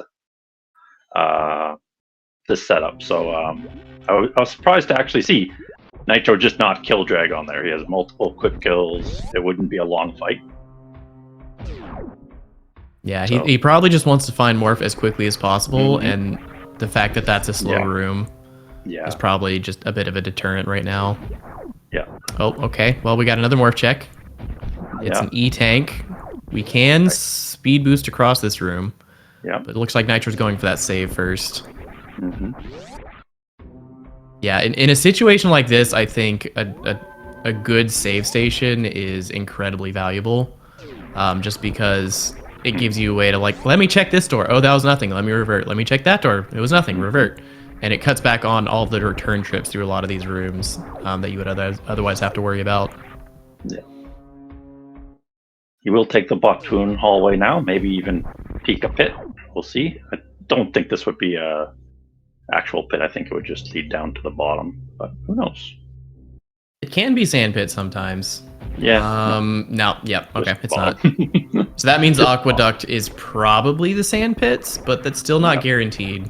this setup. So I was surprised to actually see Nitro just not kill Drag on there. He has multiple quick kills. It wouldn't be a long fight. Yeah, he probably just wants to find morph as quickly as possible, and the fact that that's a slow room is probably just a bit of a deterrent right now. Yeah. Oh, okay. Well, we got another morph check. It's an E-tank. We can speed boost across this room. Yeah. But it looks like Nitro's going for that save first. Yeah, in a situation like this, I think a good save station is incredibly valuable. Just because it gives you a way to, like, let me check this door. Oh, that was nothing. Let me revert. Let me check that door. It was nothing. Revert. And it cuts back on all the return trips through a lot of these rooms that you would otherwise have to worry about. Yeah. He will take the Bottoon hallway now, maybe even peek a pit. We'll see. I don't think this would be a actual pit. I think it would just lead down to the bottom, but who knows? It can be sand pit sometimes. Yeah. No. Yep. Okay. It's not. So that means the aqueduct is probably the sand pits, but that's still not guaranteed.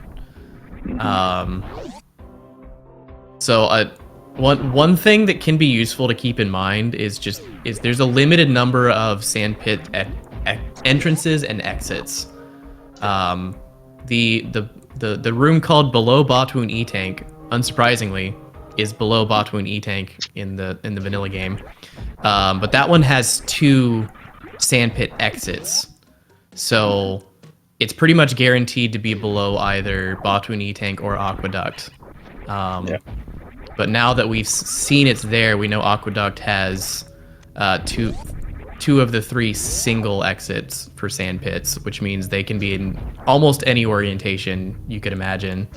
So one thing that can be useful to keep in mind is there's a limited number of sand pit entrances and exits. The room called below Bottoon E-Tank, unsurprisingly, is below Bottoon E-Tank in the vanilla game. But that one has 2 sand pit exits. So it's pretty much guaranteed to be below either Bottoon E-Tank or Aqueduct. But now that we've seen it's there, we know Aqueduct has two of the 3 single exits for sand pits, which means they can be in almost any orientation you could imagine.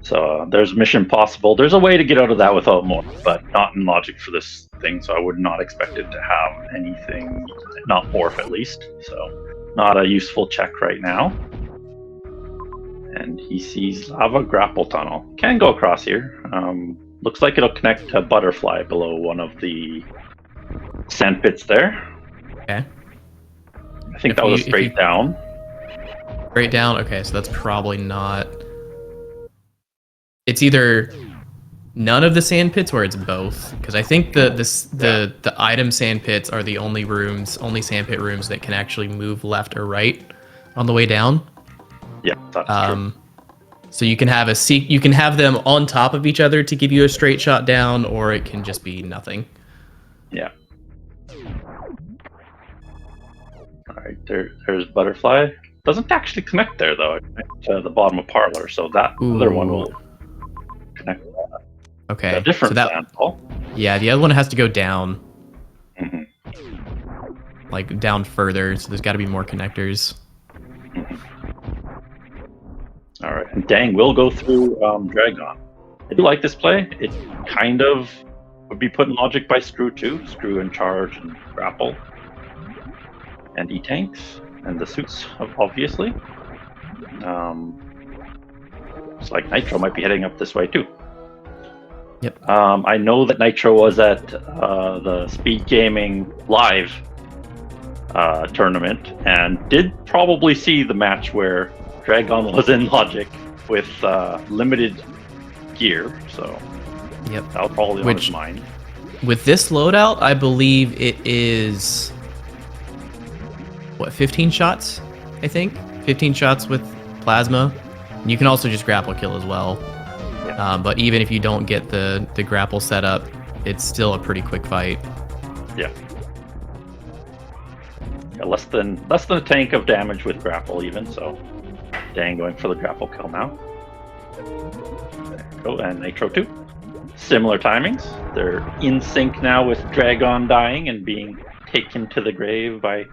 So there's mission possible. There's a way to get out of that without more, but not in logic for this thing. So I would not expect it to have anything, not morph at least. So not a useful check right now. And he sees lava grapple tunnel. Can go across here. Looks like it'll connect to Butterfly below one of the sand pits there. Okay. I think that was straight down. Straight down? Okay, so that's probably not... It's either none of the sand pits or it's both. Because I think the item sand pits are the only sand pit rooms that can actually move left or right on the way down. Yeah, that's true. So you can have them on top of each other to give you a straight shot down, or it can just be nothing. Yeah. All right, there's Butterfly. Doesn't actually connect there though. It connects to the bottom of Parlor, so that other one will connect. Okay. A different so that, sandball. Yeah, the other one has to go down. Mm-hmm. Like down further, so there's got to be more connectors. All right, and Dang will go through Dragon. I do like this play. It kind of would be put in logic by Screw too. Screw and Charge and Grapple. And E-Tanks. And the suits, obviously. It's like Nitro might be heading up this way too. Yep. I know that Nitro was at the SpeedGaming live tournament and did probably see the match where Dragon was in logic with limited gear, so yep. that was probably on his mind. With this loadout, I believe it is what, 15 shots? I think 15 shots with plasma. You can also just grapple kill as well. Yeah. But even if you don't get the grapple set up, it's still a pretty quick fight. Yeah. Yeah, less than a tank of damage with grapple even, so Dang going for the grapple kill now. There we go, and Nitro 2. Similar timings. They're in sync now with Dragon dying and being taken to the grave by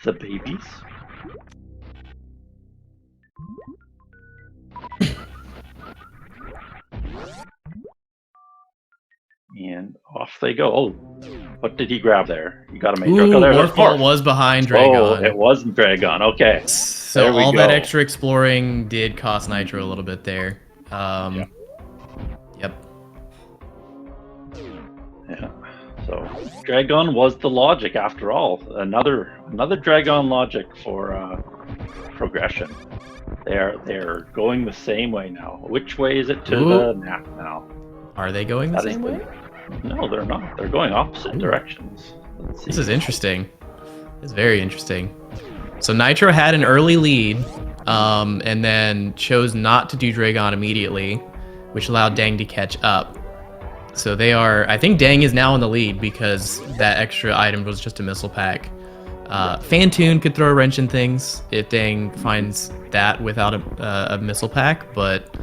the babies. And off they go. Oh, what did he grab there? You got a major. Ooh, Morphball was behind Dragon. Oh, it was Dragon. Okay. So all that extra exploring did cost Nitro a little bit there. Yeah. Yep. Yeah. So Dragon was the logic after all. Another Dragon logic for progression. They're going the same way now. Which way is it to the map now? Are they going the same way? No, they're not. They're going opposite directions. Let's see. This is interesting. It's very interesting. So Nitro had an early lead, and then chose not to do Dragon immediately, which allowed Dang to catch up. So they are, I think Dang is now in the lead because that extra item was just a missile pack. Fantoon could throw a wrench in things if Dang finds that without a missile pack, but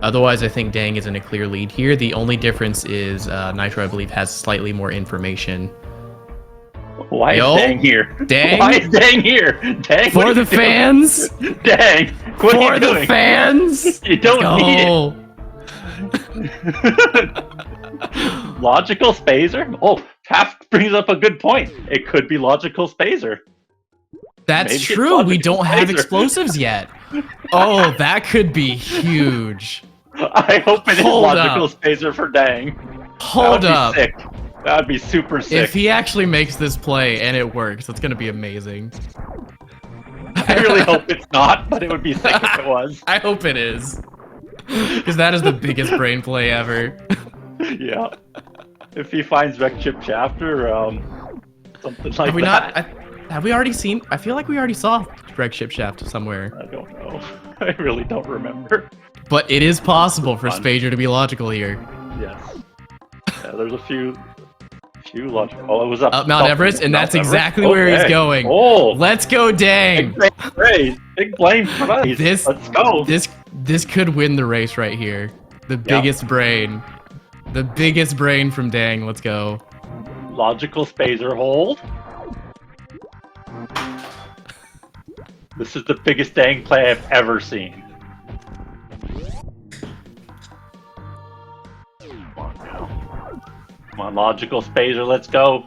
otherwise I think Dang is in a clear lead here. The only difference is Nitro, I believe, has slightly more information. Why is Dang here? Dang? Why is Dang here? Dang, for the fans? Dang, what are you doing? For the fans? You don't need it. Logical Spazer? Oh, Taft brings up a good point. It could be Logical Spazer. That's Maybe true. We don't have explosives yet. Oh, that could be huge. I hope it is Logical Spazer for Dang. Hold up. Sick. That'd be super sick. If he actually makes this play and it works, that's gonna be amazing. I really hope it's not, but it would be sick if it was. I hope it is. Because that is the biggest brain play ever. Yeah. If he finds Wreck Chip Chapter, something like that. Have we already seen? I feel like we already saw Wreck Chip Shaft somewhere. I don't know. I really don't remember. But it is possible for Spazer to be logical here. Yes. Yeah, there's a few logical. Oh, it was up Mount Everest, and that's exactly where he's going. Oh, let's go, Dang! Big blame for us. Let's go. This could win the race right here. The biggest brain. The biggest brain from Dang. Let's go. Logical Spazer hold. This is the biggest Dang play I've ever seen. Come on, Logical Spazer, let's go.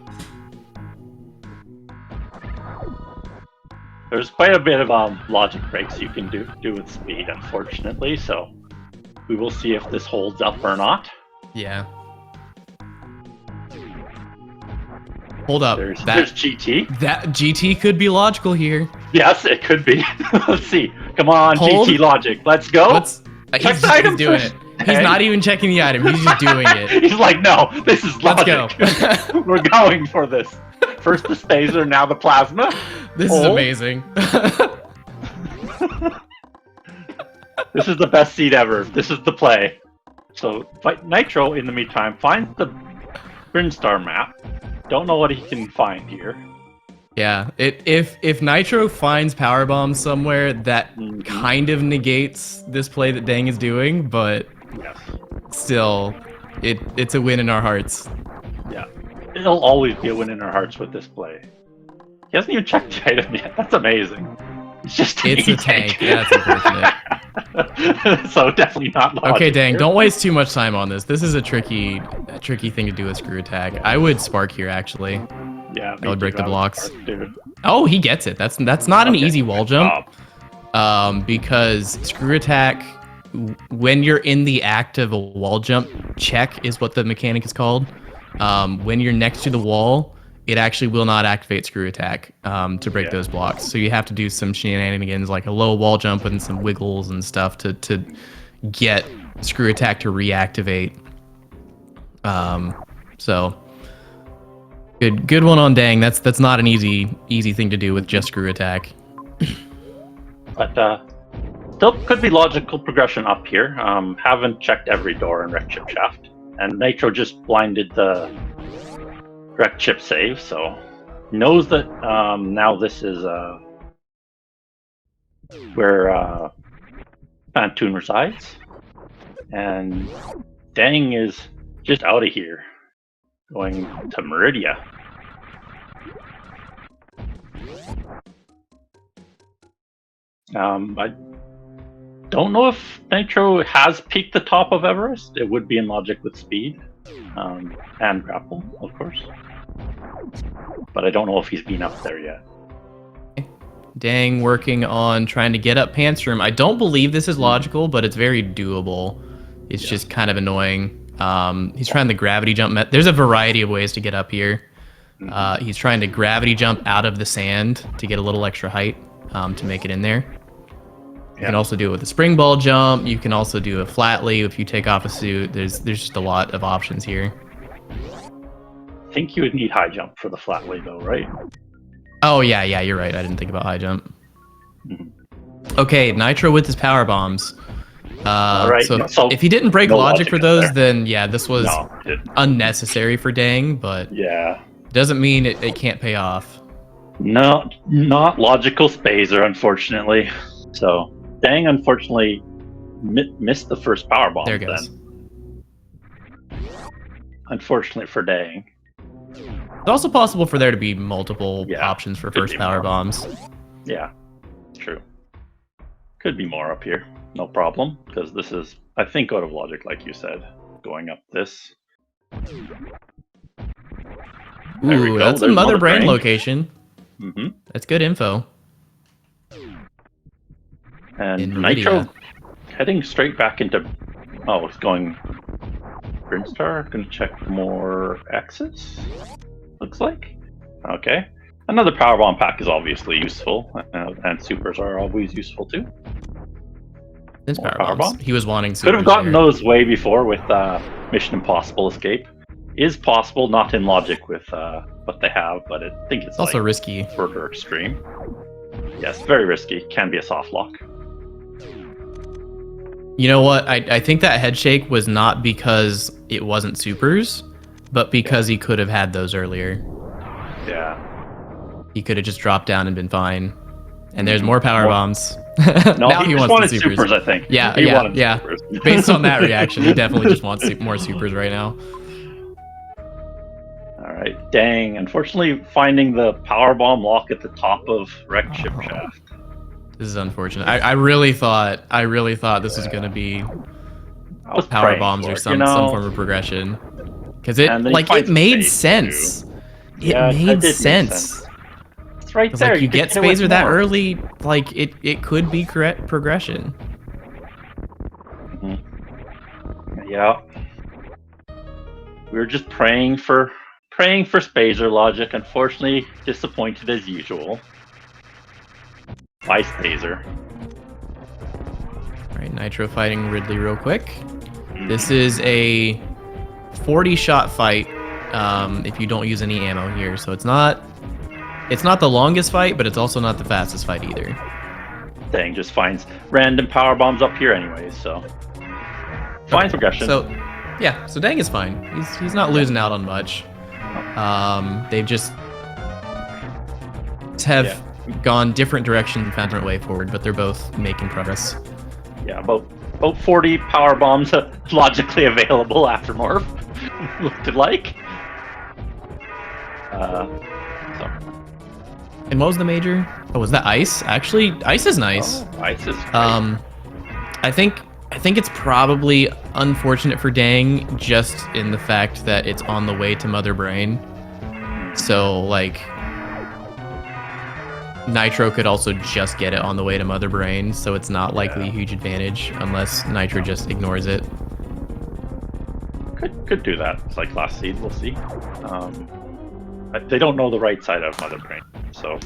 There's quite a bit of logic breaks you can do with speed, unfortunately, so we will see if this holds up or not. Yeah. Hold up. There's GT. That GT could be logical here. Yes, it could be. Let's see. Come on, GT logic. Let's go. Check the item doing it. He's not even checking the item. He's just doing it. He's like, no, this is logic. Let's go. We're going for this. First the Spazer, now the Plasma. This is amazing. This is the best seed ever. This is the play. So Nitro, in the meantime, finds the Brinstar map. Don't know what he can find here. Yeah. If Nitro finds power bombs somewhere, that kind of negates this play that Dang is doing, but Yes. still, it's a win in our hearts. Yeah. It'll always be a win in our hearts with this play. He hasn't even checked the item yet. That's amazing. It's just It's a tank. Yeah, it's unfortunate. So definitely not logic. Okay, Dang, here. don't waste too much time on this. This is a tricky thing to do with screw attack. I would spark here, actually. Yeah, I would break the blocks. Spark, dude. Oh, he gets it. That's not an easy wall jump. Job. Because screw attack, when you're in the act of a wall jump, check is what the mechanic is called. When you're next to the wall, it actually will not activate screw attack to break those blocks. So you have to do some shenanigans like a low wall jump and some wiggles and stuff to get screw attack to reactivate. So good one on Dang. That's not an easy thing to do with just screw attack. But still could be logical progression up here. Haven't checked every door in Wreck Chip Shaft. And Nitro just blinded the Wreck Chip save, so knows that now this is where Phantoon resides. And Dang is just out of here, going to Meridia. I don't know if Nitro has peaked the top of Everest. It would be in logic with speed and grapple, of course. But I don't know if he's been up there yet. Dang, working on trying to get up Pants Room. I don't believe this is logical, but it's very doable. It's just kind of annoying. He's trying the gravity jump. There's a variety of ways to get up here. He's trying to gravity jump out of the sand to get a little extra height to make it in there. You can also do it with a spring ball jump. You can also do a flatly if you take off a suit. There's just a lot of options here. I think you would need high jump for the flatly though, right? Oh yeah, you're right. I didn't think about high jump. Okay, Nitro with his power bombs. Alright, so if he didn't break logic for those, there. then yeah, this was unnecessary for Dang, but doesn't mean it can't pay off. No, not logical spazer, unfortunately. So Dang unfortunately missed the first power bomb. There it goes. Unfortunately for Dang. It's also possible for there to be multiple options for first power bombs. Yeah, true. Could be more up here. No problem, because this is, I think, out of logic, like you said. Going up this. Ooh, that's a Mother Brain location. Mm-hmm. That's good info. And Nitro heading straight back into... Oh, it's going... Brinstar? Gonna check more X's? Looks like. Okay. Another powerbomb pack is obviously useful, and supers are always useful too. This power bombs. He was wanting supers. Could have gotten those way before with Mission Impossible Escape. Is possible, not in logic with what they have, but I think it's also like risky. Further extreme. Yes, very risky. Can be a soft lock. You know what? I think that head shake was not because it wasn't supers, but because he could have had those earlier. Yeah. He could have just dropped down and been fine. And there's more power bombs. No, now he just wanted supers, I think. Yeah, he wanted yeah. Supers. Based on that reaction, he definitely just wants more supers right now. All right, Dang. Unfortunately, finding the powerbomb lock at the top of Wreck Chip Shaft. This is unfortunate. I really thought this was gonna be power bombs or some form of progression, because it made sense. It made sense. It's right there. Like, you get Spazer that early, like it could be correct progression. Yeah. We were just praying for Spazer logic. Unfortunately, disappointed as usual. By Spazer. Alright, Nitro fighting Ridley real quick. This is a 40-shot fight if you don't use any ammo here, so it's not the longest fight, but it's also not the fastest fight either. Dang just finds random power bombs up here anyways, so fine progression. So yeah, so Dang is fine. He's not losing out on much. They've just have gone different directions and found their way forward, but they're both making progress. Yeah, about 40 power bombs logically available after morph. Looked like. And what was the major? Oh, was that ice? Actually, ice is nice. Oh, ice is great. I think it's probably unfortunate for Dang just in the fact that it's on the way to Mother Brain. So like Nitro could also just get it on the way to Mother Brain, so it's not likely a huge advantage unless Nitro just ignores it. Could do that. It's like last seed, we'll see. They don't know the right side of Mother Brain, so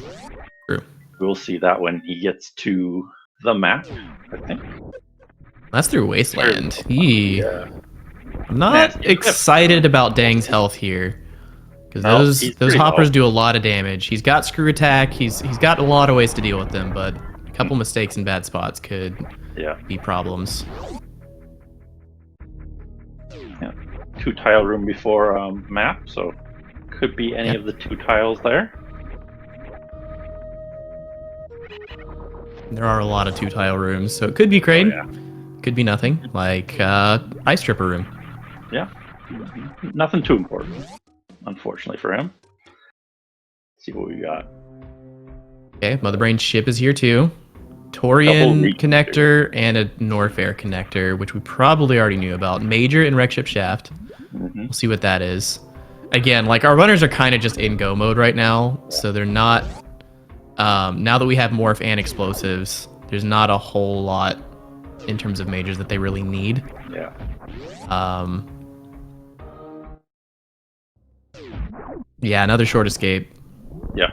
true. We'll see that when he gets to the map, I think. That's through Wasteland. Yeah. I'm not excited about Dang's health here. Because those hoppers do a lot of damage. He's got screw attack. He's got a lot of ways to deal with them, but a couple mistakes in bad spots could be problems. Yeah, 2 tile room before map, so could be any of the 2 tiles there. There are a lot of 2 tile rooms, so it could be Crane. Could be nothing, like Ice Tripper room. Yeah, nothing too important. Unfortunately for him. Let's see what we got. Okay, Mother Brain ship is here too. Torian connector and a Norfair connector, which we probably already knew about. Major and Wreck Ship Shaft. We'll see what that is. Again, like our runners are kind of just in go mode right now, so they're not. Now that we have morph and explosives, there's not a whole lot in terms of majors that they really need. Yeah. Yeah, another short escape. Yeah.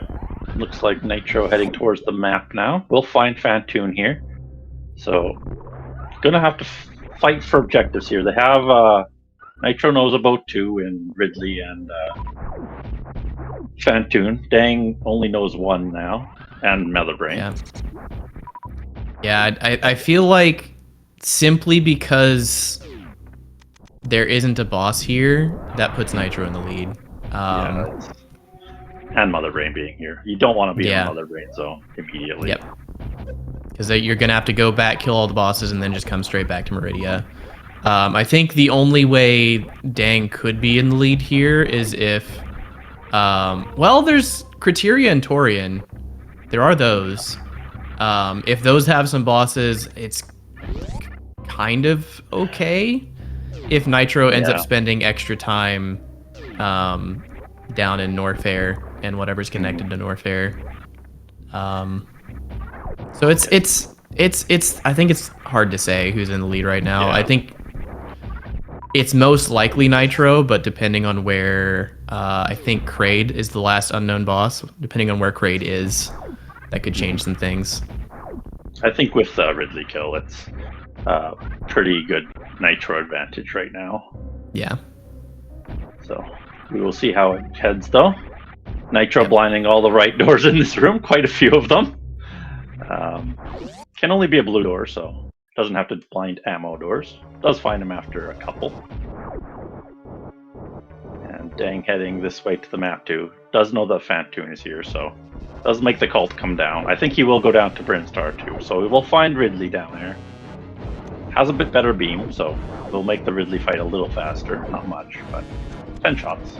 Looks like Nitro heading towards the map now. We'll find Fantoon here. So, gonna have to fight for objectives here. They have Nitro knows about 2 in Ridley and Fantoon. Dang only knows 1 now, and Mother Brain. Yeah, I feel like simply because there isn't a boss here, that puts Nitro in the lead. And Mother Brain being here. You don't want to be in Mother Brain zone immediately. Yep. Because you're going to have to go back, kill all the bosses, and then just come straight back to Meridia. I think the only way Dang could be in the lead here is if... well, there's Criteria and Torian. There are those. If those have some bosses, it's kind of okay. If Nitro ends up spending extra time down in Norfair and whatever's connected to Norfair. So it's I think it's hard to say who's in the lead right now. I think it's most likely Nitro, but depending on where I think Kraid is the last unknown boss, depending on where Kraid is, that could change some things. I think with Ridley kill, it's pretty good Nitro advantage right now. Yeah. So we will see how it heads, though. Nitro blinding all the right doors in this room, quite a few of them. Can only be a blue door, so doesn't have to blind ammo doors. Does find him after a couple. And Dang heading this way to the map, too. Does know that Fantoon is here, so does make the cult come down. I think he will go down to Brinstar, too, so we will find Ridley down there. Has a bit better beam, so we'll make the Ridley fight a little faster. Not much, but 10 shots.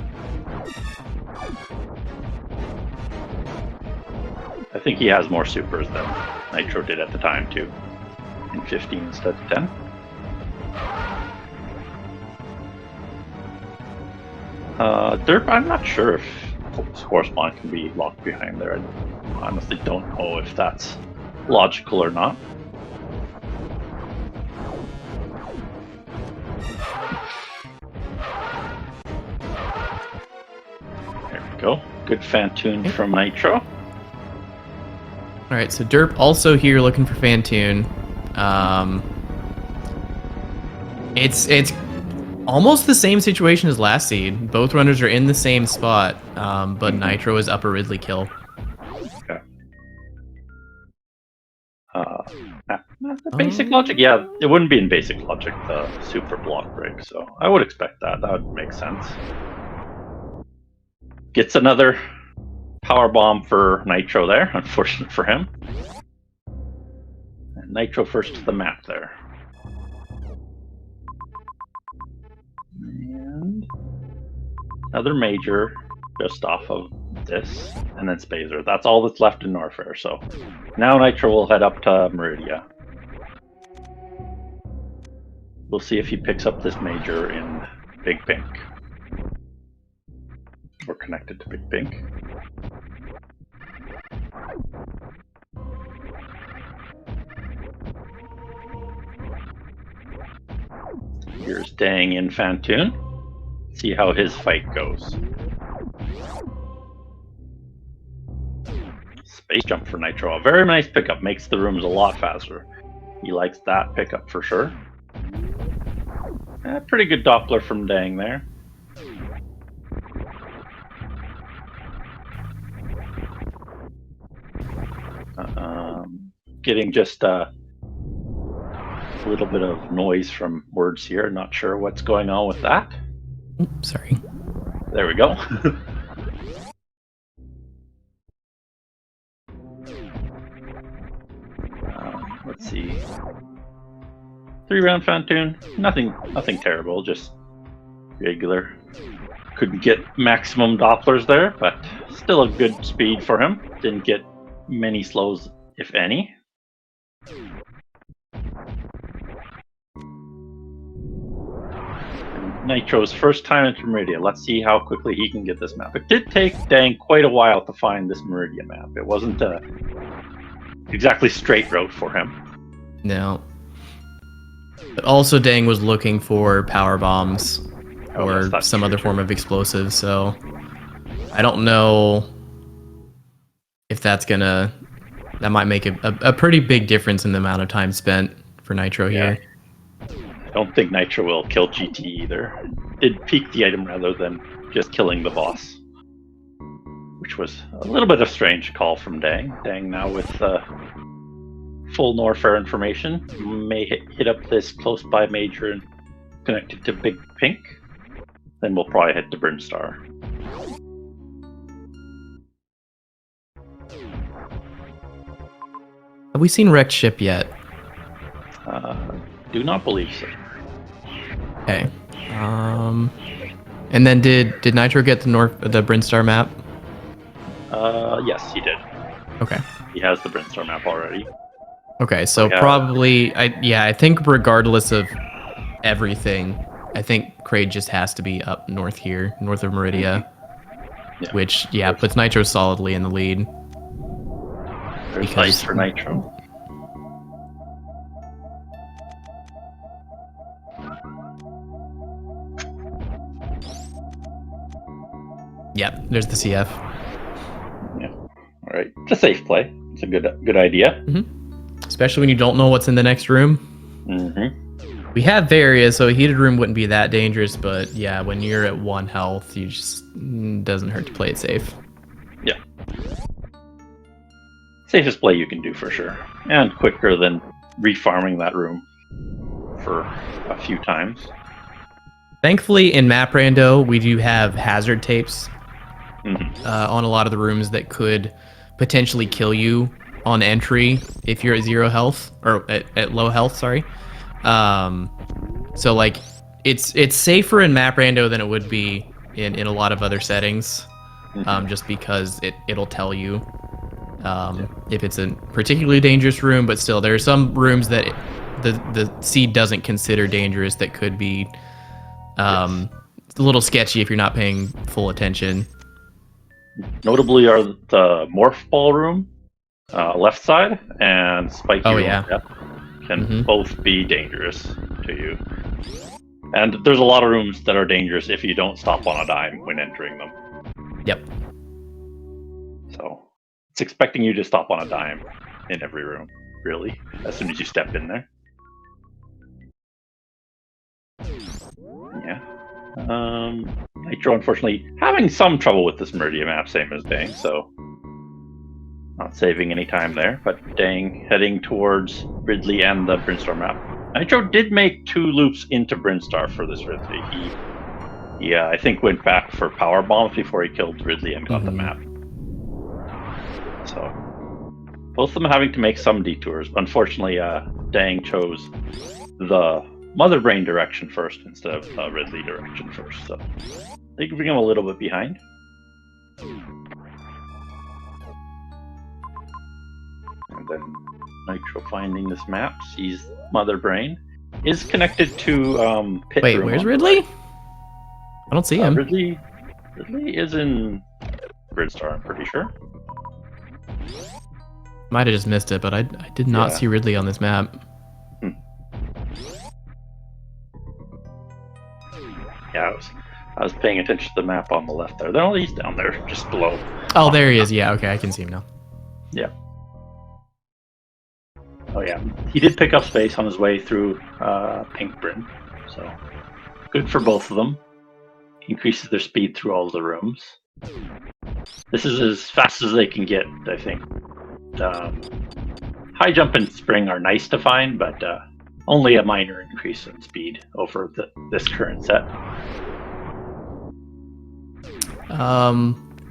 I think he has more supers than Nitro did at the time, too. In 15 instead of 10. Derp, I'm not sure if Score Spawn can be locked behind there. I honestly don't know if that's logical or not. There we go. Good Fantoon from Nitro. Alright, so Derp also here looking for Fantoon. It's almost the same situation as last seed. Both runners are in the same spot, but Nitro is up a Ridley kill. Okay. Basic logic? Yeah, it wouldn't be in basic logic, the super block break, so I would expect that. That would make sense. Gets another power bomb for Nitro there, unfortunate for him. And Nitro first to the map there. And another major just off of this, and then Spazer. That's all that's left in Norfair. So now Nitro will head up to Meridia. We'll see if he picks up this major in Big Pink. We're connected to Big Pink. Here's Dang in Fantoon. See how his fight goes. Space jump for Nitro. A very nice pickup. Makes the rooms a lot faster. He likes that pickup for sure. Pretty good Doppler from Dang there. Getting just a little bit of noise from words here. Not sure what's going on with that. Oops, sorry. There we go. Let's see. 3-round Fantoon. Nothing terrible. Just regular. Couldn't get maximum Dopplers there, but still a good speed for him. Didn't get many slows, if any. Nitro's first time into Meridia. Let's see how quickly he can get this map. It did take Dang quite a while to find this Meridia map. It wasn't a exactly straight route for him. No. But also Dang was looking for power bombs or some other form of explosive, so I don't know if that might make a pretty big difference in the amount of time spent for Nitro here. I don't think Nitro will kill GT either. Did peek the item rather than just killing the boss, which was a little bit of a strange call from Dang. Dang now with full Norfair information may hit up this close by major and connect it to Big Pink. Then we'll probably head to Brinstar. Have we seen wrecked ship yet? Do not believe so. Okay. And then did Nitro get the Brinstar map? Yes, he did. Okay. He has the Brinstar map already. Okay, so probably I think regardless of everything, I think Kraid just has to be up north here, north of Meridia. Yeah. Which puts Nitro solidly in the lead. There's ice for Nitro. Yep, there's the CF. Yeah. All right. It's a safe play. It's a good idea. Mm-hmm. Especially when you don't know what's in the next room. Mm-hmm. We have Varia, so a heated room wouldn't be that dangerous, but yeah, when you're at 1 health, you just doesn't hurt to play it safe. Yeah. Safest play you can do for sure. And quicker than refarming that room for a few times. Thankfully, in Map Rando, we do have hazard tapes on a lot of the rooms that could potentially kill you on entry if you're at 0 health, or at low health, sorry. So like it's safer in Map Rando than it would be in a lot of other settings, just because it'll tell you if it's a particularly dangerous room, but still there are some rooms that the seed doesn't consider dangerous that could be a little sketchy if you're not paying full attention. Notably are the Morph Ball room, left side, and Spiky room can both be dangerous to you. And there's a lot of rooms that are dangerous if you don't stop on a dime when entering them. Yep. So it's expecting you to stop on a dime in every room, really, as soon as you step in there. Yeah. Nitro, unfortunately, having some trouble with this Meridia map, same as Dang, so not saving any time there. But Dang heading towards Ridley and the Brinstar map. Nitro did make 2 loops into Brinstar for this Ridley. He I think, went back for power bombs before he killed Ridley and got the map. Both of them having to make some detours. Unfortunately, Dang chose the Mother Brain direction first instead of Ridley direction first. So they can bring him a little bit behind. And then Nitro finding this map, sees Mother Brain, is connected to Pit Wait, Room. where's Ridley? I don't see him. Ridley is in Gridstar, I'm pretty sure. Might have just missed it, but I did not see Ridley on this map. Yeah, I was paying attention to the map on the left there. Oh, he's down there, just below. Oh, there he is. Yeah, okay, I can see him now. Yeah. Oh yeah, he did pick up space on his way through Pink Brim, so good for both of them. Increases their speed through all the rooms. This is as fast as they can get, I think. High jump and spring are nice to find, but only a minor increase in speed over this current set.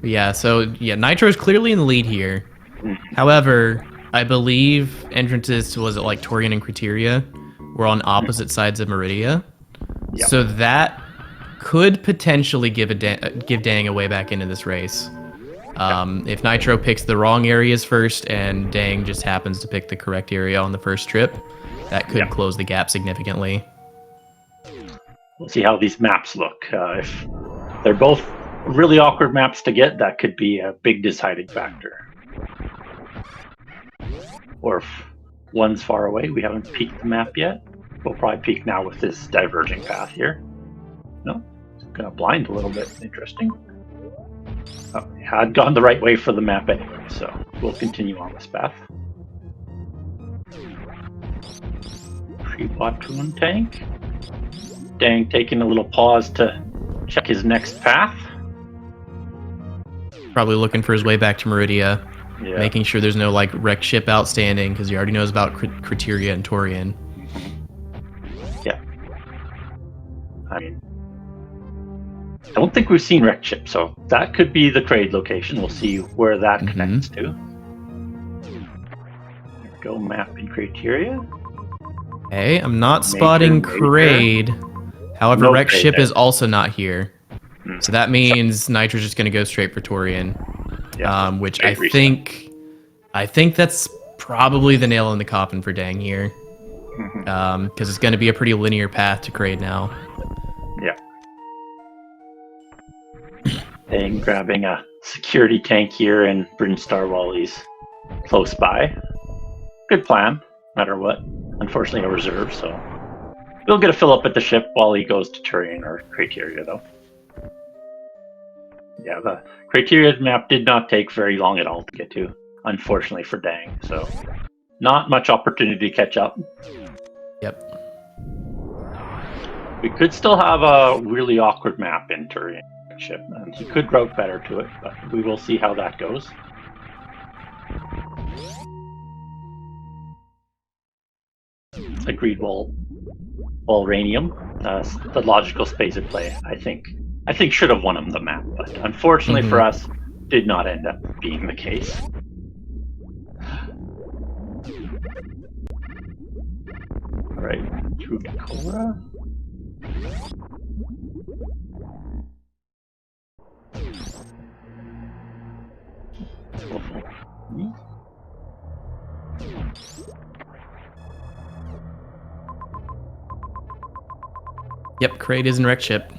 Yeah, so Nitro's clearly in the lead here. However, I believe entrances to, was it like Torian and Criteria, were on opposite sides of Meridia. Yep. So that could potentially give Dang a way back into this race. If Nitro picks the wrong areas first and Dang just happens to pick the correct area on the first trip, that could close the gap significantly. We'll see how these maps look. If they're both really awkward maps to get, that could be a big deciding factor. Or if one's far away, we haven't peeked the map yet. We'll probably peek now with this diverging path here. No, it's gonna blind a little bit. Interesting. Oh, yeah, I'd gone the right way for the map anyway, so we'll continue on this path. Pre-Watchman tank. Dang, taking a little pause to check his next path. Probably looking for his way back to Meridia. Yeah. Making sure there's no like wreck ship outstanding because he already knows about Criteria and Torian. Yeah. I mean, I don't think we've seen wreck ship, so that could be the trade location. We'll see where that connects to. There we go, map in Criteria. Hey, I'm not spotting Kraid. However, No wreck Kraid ship there. is also not here. So that means Nitro's just going to go straight for Torian. Yeah, Which I think that's probably the nail in the coffin for Dang here, because it's going to be a pretty linear path to Kraid now. Yeah. Dang, grabbing a security tank here and Brinstar while he's close by. Good plan, no matter what. Unfortunately, a reserve, so we'll get a fill up at the ship while he goes to Turian or Criteria, though. Yeah, the Criteria map did not take very long at all to get to, unfortunately for Dang, so not much opportunity to catch up. Yep. We could still have a really awkward map in Turian ship, and he could route better to it, but we will see how that goes. Agreed, Ranium, the logical space at play, I think should have won him the map, but unfortunately for us, did not end up being the case. Alright, through Dakota. Yep, Kraid is in wreck ship.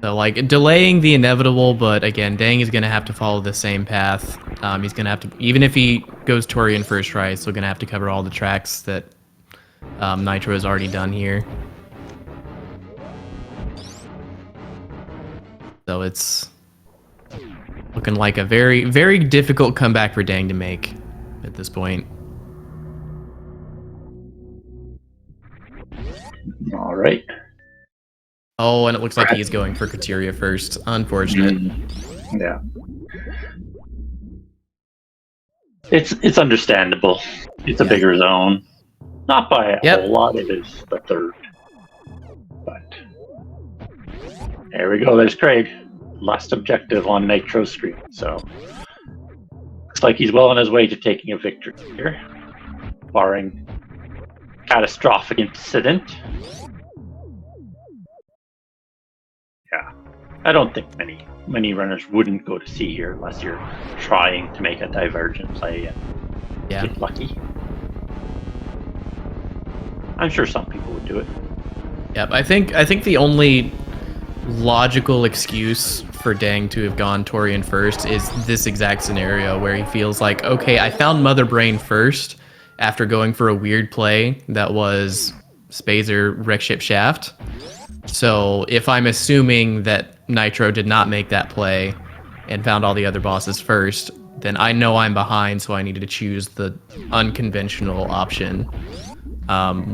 So, like, delaying the inevitable, but again, Dang is going to have to follow the same path. He's going to have to, even if he goes Torian first try, he's still going to have to cover all the tracks that Nitro has already done here. So it's looking like a very, very difficult comeback for Dang to make at this point. All right. Oh, and it looks like he's going for Criteria first. Unfortunate. Yeah. It's understandable. It's a bigger zone. Not by a whole lot, it is the third. But there we go, there's Craig. last objective on Nitro's screen. So looks like he's well on his way to taking a victory here, barring catastrophic incident. Yeah, I don't think many runners wouldn't go to C here unless you're trying to make a divergent play and get lucky. I'm sure some people would do it. Yep, I think the only logical excuse for Dang to have gone Torian first is this exact scenario where he feels like, okay, I found Mother Brain first after going for a weird play that was Spazer Wreck Ship Shaft. So if I'm assuming that Nitro did not make that play and found all the other bosses first, then I know I'm behind, so I needed to choose the unconventional option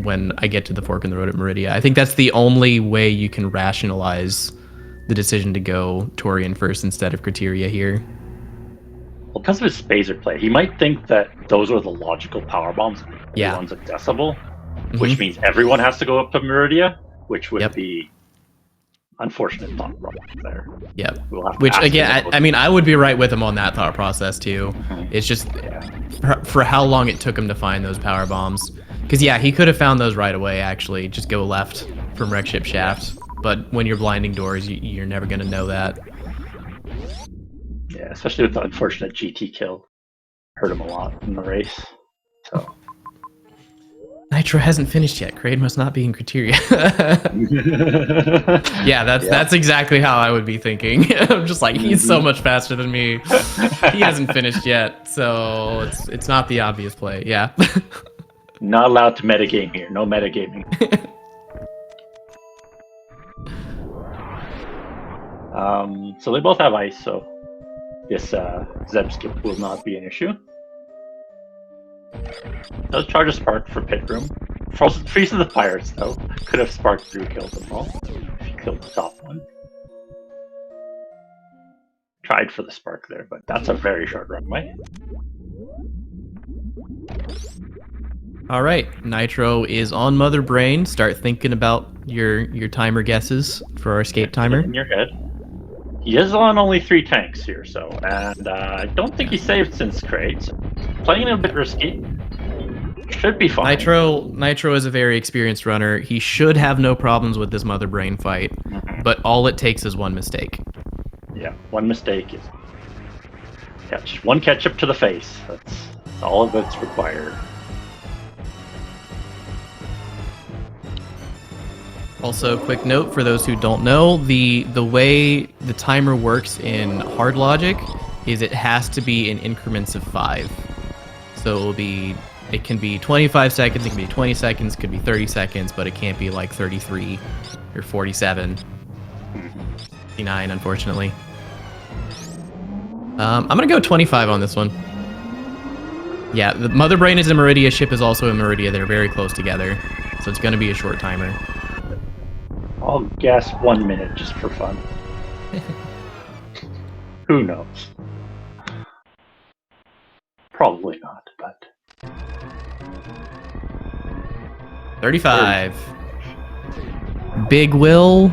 when I get to the fork in the road at Meridia. I think that's the only way you can rationalize the decision to go Torian first instead of Criteria here. Well, because of his Spazer play, he might think that those are the logical power bombs. Everyone's accessible, which means everyone has to go up to Meridia, which would be unfortunate thought process there. Yep. Which again, I mean, I would be right with him on that thought process too. It's just for how long it took him to find those power bombs. Because he could have found those right away. Actually, just go left from Wreck Ship Shaft. But when you're blinding doors, you're never gonna know that. Yeah, especially with the unfortunate GT kill, hurt him a lot in the race. So. Nitro hasn't finished yet. Kraid must not be in Criteria. That's exactly how I would be thinking. I'm just like, he's so much faster than me. He hasn't finished yet, so it's not the obvious play. Yeah. Not allowed to metagame here. No metagaming. So they both have ice, so this Zeb skip will not be an issue. Does charge a spark for pit room. Freezes the pirates though. Could have sparked through, killed them all. If he killed the top one. Tried for the spark there, but that's a very short runway. All right, Nitro is on Mother Brain. Start thinking about your timer guesses for our escape timer. In your head. He is on only 3 tanks here, and I don't think he saved since Kraid. So playing a bit risky. Should be fine. Nitro is a very experienced runner. He should have no problems with this Mother Brain fight, but all it takes is one mistake. Yeah, one mistake is one ketchup to the face. That's all of it's required. Also, quick note for those who don't know, the way the timer works in hard logic is it has to be in increments of 5. So it can be 25 seconds, it can be 20 seconds, it could be 30 seconds, but it can't be like 33 or 47. 59, unfortunately. I'm gonna go 25 on this one. Yeah, the Mother Brain is in Meridia, ship is also in Meridia. They're very close together, so it's gonna be a short timer. I'll guess 1 minute just for fun. Who knows? Probably not, but... 35. Big Will.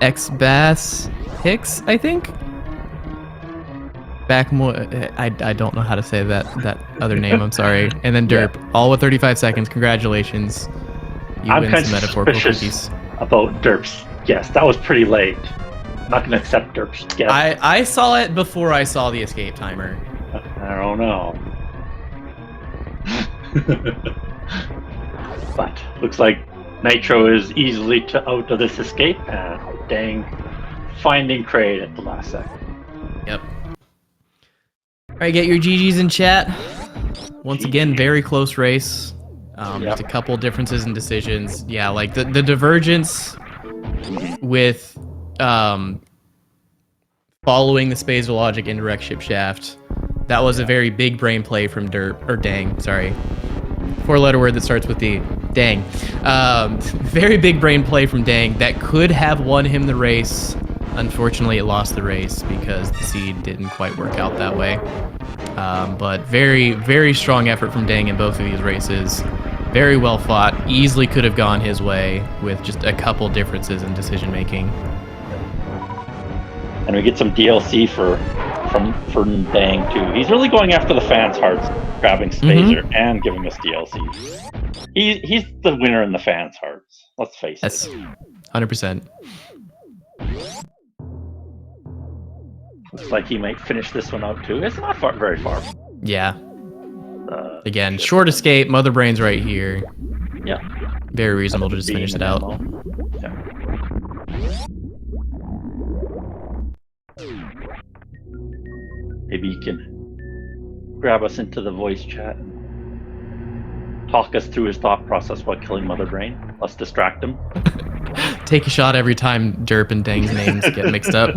X-Bass Hicks, I think? Backmore, I don't know how to say that other name, I'm sorry. And then Derp, all with 35 seconds. Congratulations. You I'm win kind some of metaphorical suspicious cookies. about Derp's guess. That was pretty late. I'm not going to accept Derp's guess. I saw it before I saw the escape timer. I don't know. But looks like Nitro is easily out of this escape, and Dang finding Kraid at the last second. Yep. Alright, get your GGs in chat. Once again, very close race. Just a couple differences in decisions. Yeah, like the divergence with following the Spazer logic into Wreck Ship Shaft. That was a very big brain play from Dang, sorry. 4-letter word that starts with D. Dang. Very big brain play from Dang that could have won him the race. Unfortunately, it lost the race because the seed didn't quite work out that way. But very, very strong effort from Dang in both of these races. Very well fought. Easily could have gone his way with just a couple differences in decision making. And we get some DLC for Dang too. He's really going after the fans' hearts, grabbing Spazer and giving us DLC. He's the winner in the fans' hearts. Let's face it. 100%. Looks like he might finish this one out too. It's not very far. Yeah. Again, short escape. Mother Brain's right here. Yeah. Very reasonable to just finish it out. Yeah. Maybe you can grab us into the voice chat and talk us through his thought process while killing Mother Brain. Let's distract him. Take a shot every time Derp and Dang's names get mixed up.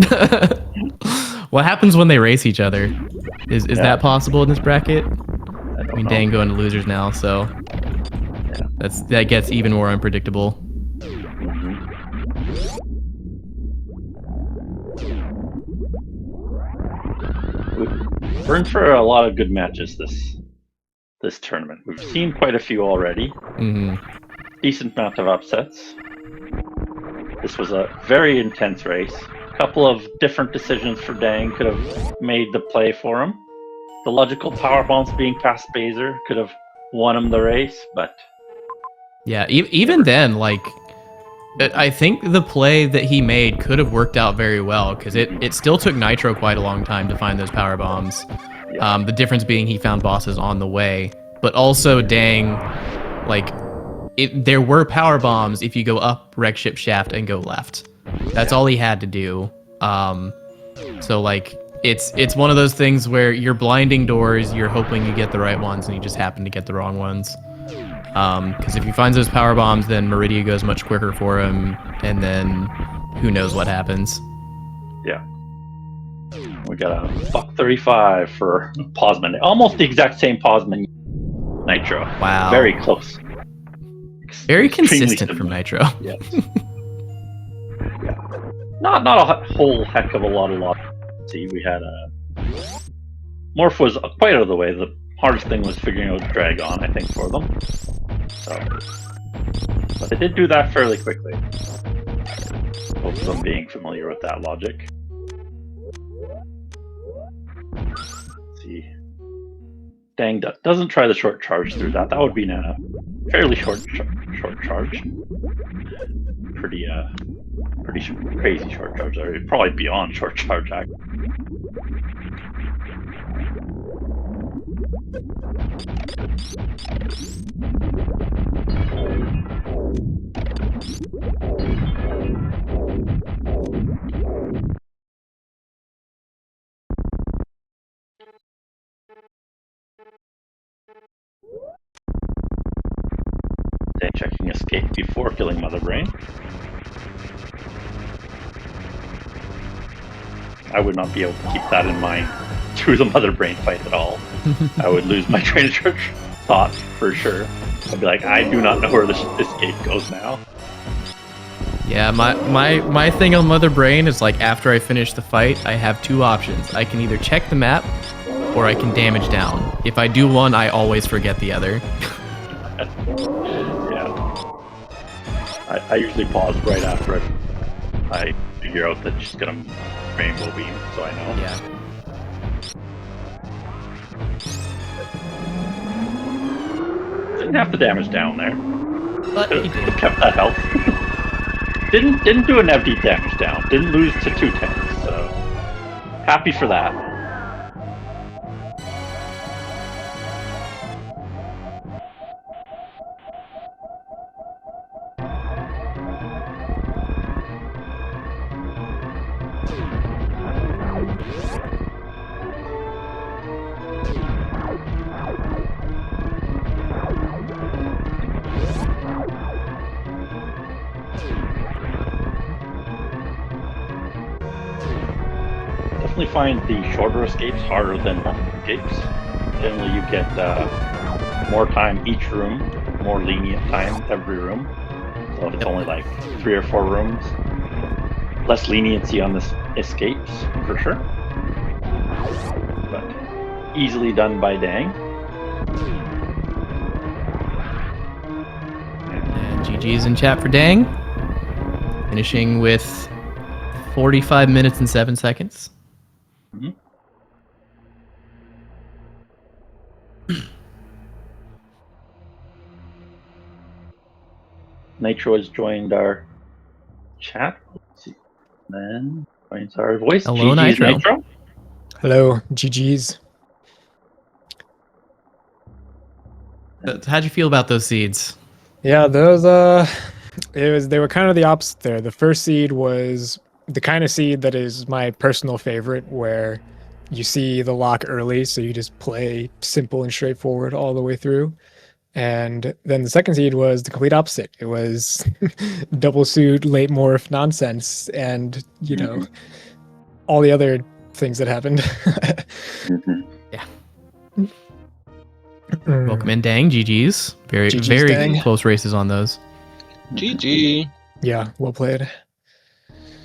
What happens when they race each other? Is that possible in this bracket? I mean, Dang going to losers now, so that gets even more unpredictable. We're in for a lot of good matches this tournament. We've seen quite a few already. Decent amount of upsets. This was a very intense race. A couple of different decisions for Dang could have made the play for him. The logical power bombs being past Spazer could have won him the race, but yeah, even then, like, I think the play that he made could have worked out very well because it still took Nitro quite a long time to find those power bombs. Yeah. The difference being he found bosses on the way, but also Dang, like, there were power bombs if you go up Wreck Ship Shaft and go left. That's all he had to do. So like, it's one of those things where you're blinding doors, you're hoping you get the right ones, and you just happen to get the wrong ones. Because if he finds those power bombs, then Meridia goes much quicker for him, and then who knows what happens. Yeah. We got a $1.35 for Posman. Almost the exact same Posman Nitro. Wow. Very close. Very consistent from Nitro. Yes. Yeah. Not a whole heck of a lot. See, we had Morph was quite out of the way. The hardest thing was figuring out Dragon, I think, for them. So, but they did do that fairly quickly. Both of them being familiar with that logic. Let's see. Dang, doesn't try the short charge through that. That would be a fairly short charge. Pretty crazy short charge. Or probably beyond short charge, actually. Then checking escape before killing Mother Brain. I would not be able to keep that in mind through the Mother Brain fight at all. I would lose my train of thought for sure. I'd be like, I do not know where this escape goes now. Yeah, my thing on Mother Brain is like after I finish the fight, I have two options. I can either check the map or I can damage down. If I do one, I always forget the other. Yeah. I usually pause right after I figure out that she's gonna rainbow beam, so I know. Yeah. Didn't have to damage down there. But he did. Kept that health. didn't do a nev deep damage down. Didn't lose to 2 tanks, so happy for that. Definitely find the shorter escapes harder than long escapes. Generally you get more time each room, more lenient time every room. So if it's only like 3 or 4 rooms, less leniency on the escapes for sure. But easily done by Dang. GG's in chat for Dang. Finishing with 45 minutes and 7 seconds. Mm-hmm. Nitro has joined our chat. Let's see. Then joins our voice. Hello, GG's Nitro. Hello, GG's. How'd you feel about those seeds? Yeah, those they were kind of the opposite there. The first seed was the kind of seed that is my personal favorite, where you see the lock early, so you just play simple and straightforward all the way through. And then the second seed was the complete opposite. It was double suit, late morph nonsense, and all the other things that happened. Yeah. Welcome in, Dang. GG's. Very Dang. close races on those. GG. Yeah, well played.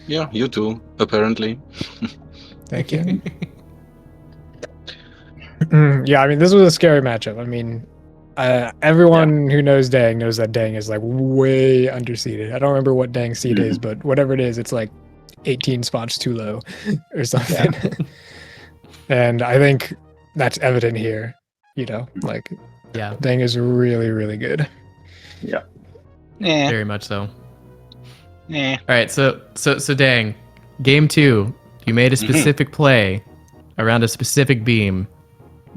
Yeah, you too, apparently. Thank you. Yeah, I mean, this was a scary matchup. I mean, everyone who knows Dang knows that Dang is like way underseeded. I don't remember what Dang's seed is, but whatever it is, it's like 18 spots too low or something. Yeah. And I think that's evident here. Dang is really, really good. Yeah. Very much so. Yeah. All right, so Dang, game 2, you made a specific play around a specific beam.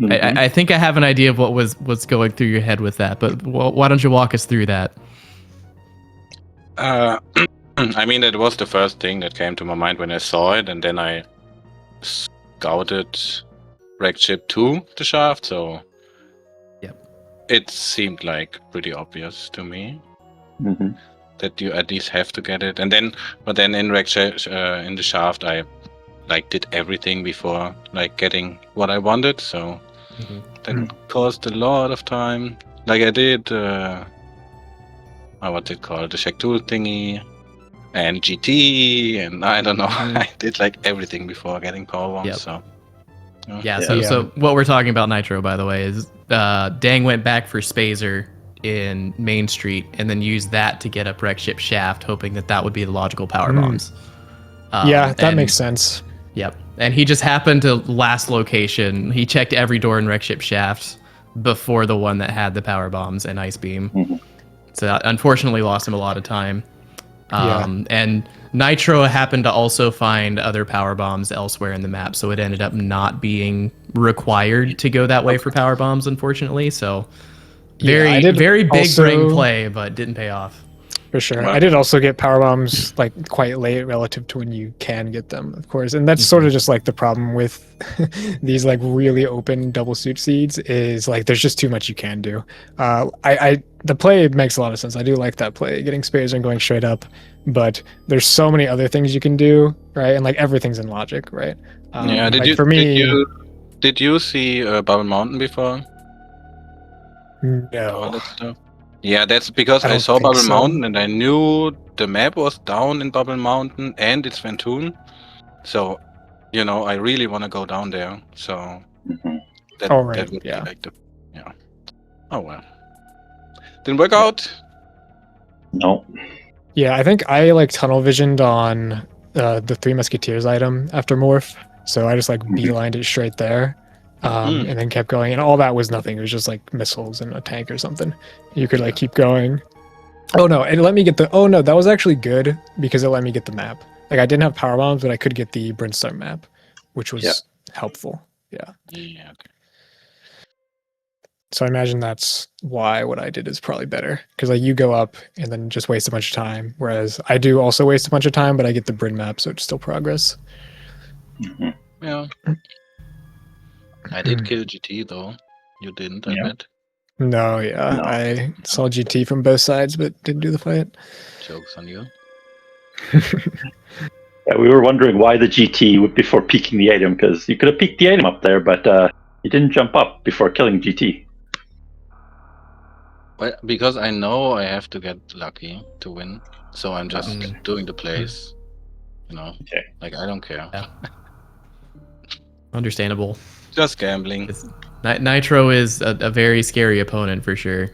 I think I have an idea of what's going through your head with that, but why don't you walk us through that? I mean, that was the first thing that came to my mind when I saw it, and then I scouted Wreck Ship to the shaft, so it seemed like pretty obvious to me that you at least have to get it. But then in Wreck Ship, in the shaft, I did everything before getting what I wanted, so that caused a lot of time. I did what's it called, the Shack Tool thingy and GT, and I don't know. I did everything before getting power bombs. So so what we're talking about, Nitro, by the way, is Dang went back for Spazer in Main Street and then used that to get up Wreck Ship shaft, hoping that would be the logical power bombs. That makes sense. Yep. And he just happened to last location. He checked every door in Wreck Ship shaft before the one that had the power bombs and Ice Beam. So that unfortunately lost him a lot of time. And Nitro happened to also find other power bombs elsewhere in the map, so it ended up not being required to go that way for power bombs, unfortunately. So very big brain play, but didn't pay off. For sure. Wow. I did also get power bombs quite late relative to when you can get them, of course. And that's sort of just the problem with these really open double suit seeds is there's just too much you can do. The play makes a lot of sense. I do like that play, getting Spazer and going straight up, but there's so many other things you can do, right? And everything's in logic, right? Did you see Bubble Mountain before? No. All that stuff? Yeah, that's because I saw Bubble Mountain and I knew the map was down in Bubble Mountain and it's Ventoon. So, I really want to go down there. So that would be Oh well. Didn't work out? No. Yeah, I think I tunnel visioned on the Three Musketeers item after Morph. So I just beelined it straight there. And then kept going, and all that was nothing. It was just missiles and a tank or something. You could keep going. Oh no, it let me get the. Oh no, that was actually good because it let me get the map. I didn't have power bombs, but I could get the Brinstar map, which was helpful. Yeah. Yeah. Okay. So I imagine that's why what I did is probably better because you go up and then just waste a bunch of time, whereas I do also waste a bunch of time, but I get the Brin map, so it's still progress. Yeah. I did kill GT though. You didn't, I bet. No, yeah. No. I saw GT from both sides, but didn't do the fight. Joke's on you. Yeah, we were wondering why the GT before peeking the item, because you could have peeked the item up there, but you didn't jump up before killing GT. Well, because I know I have to get lucky to win, so I'm just doing the plays. Okay. I don't care. Yeah. Understandable. Just gambling. Nitro is a very scary opponent for sure.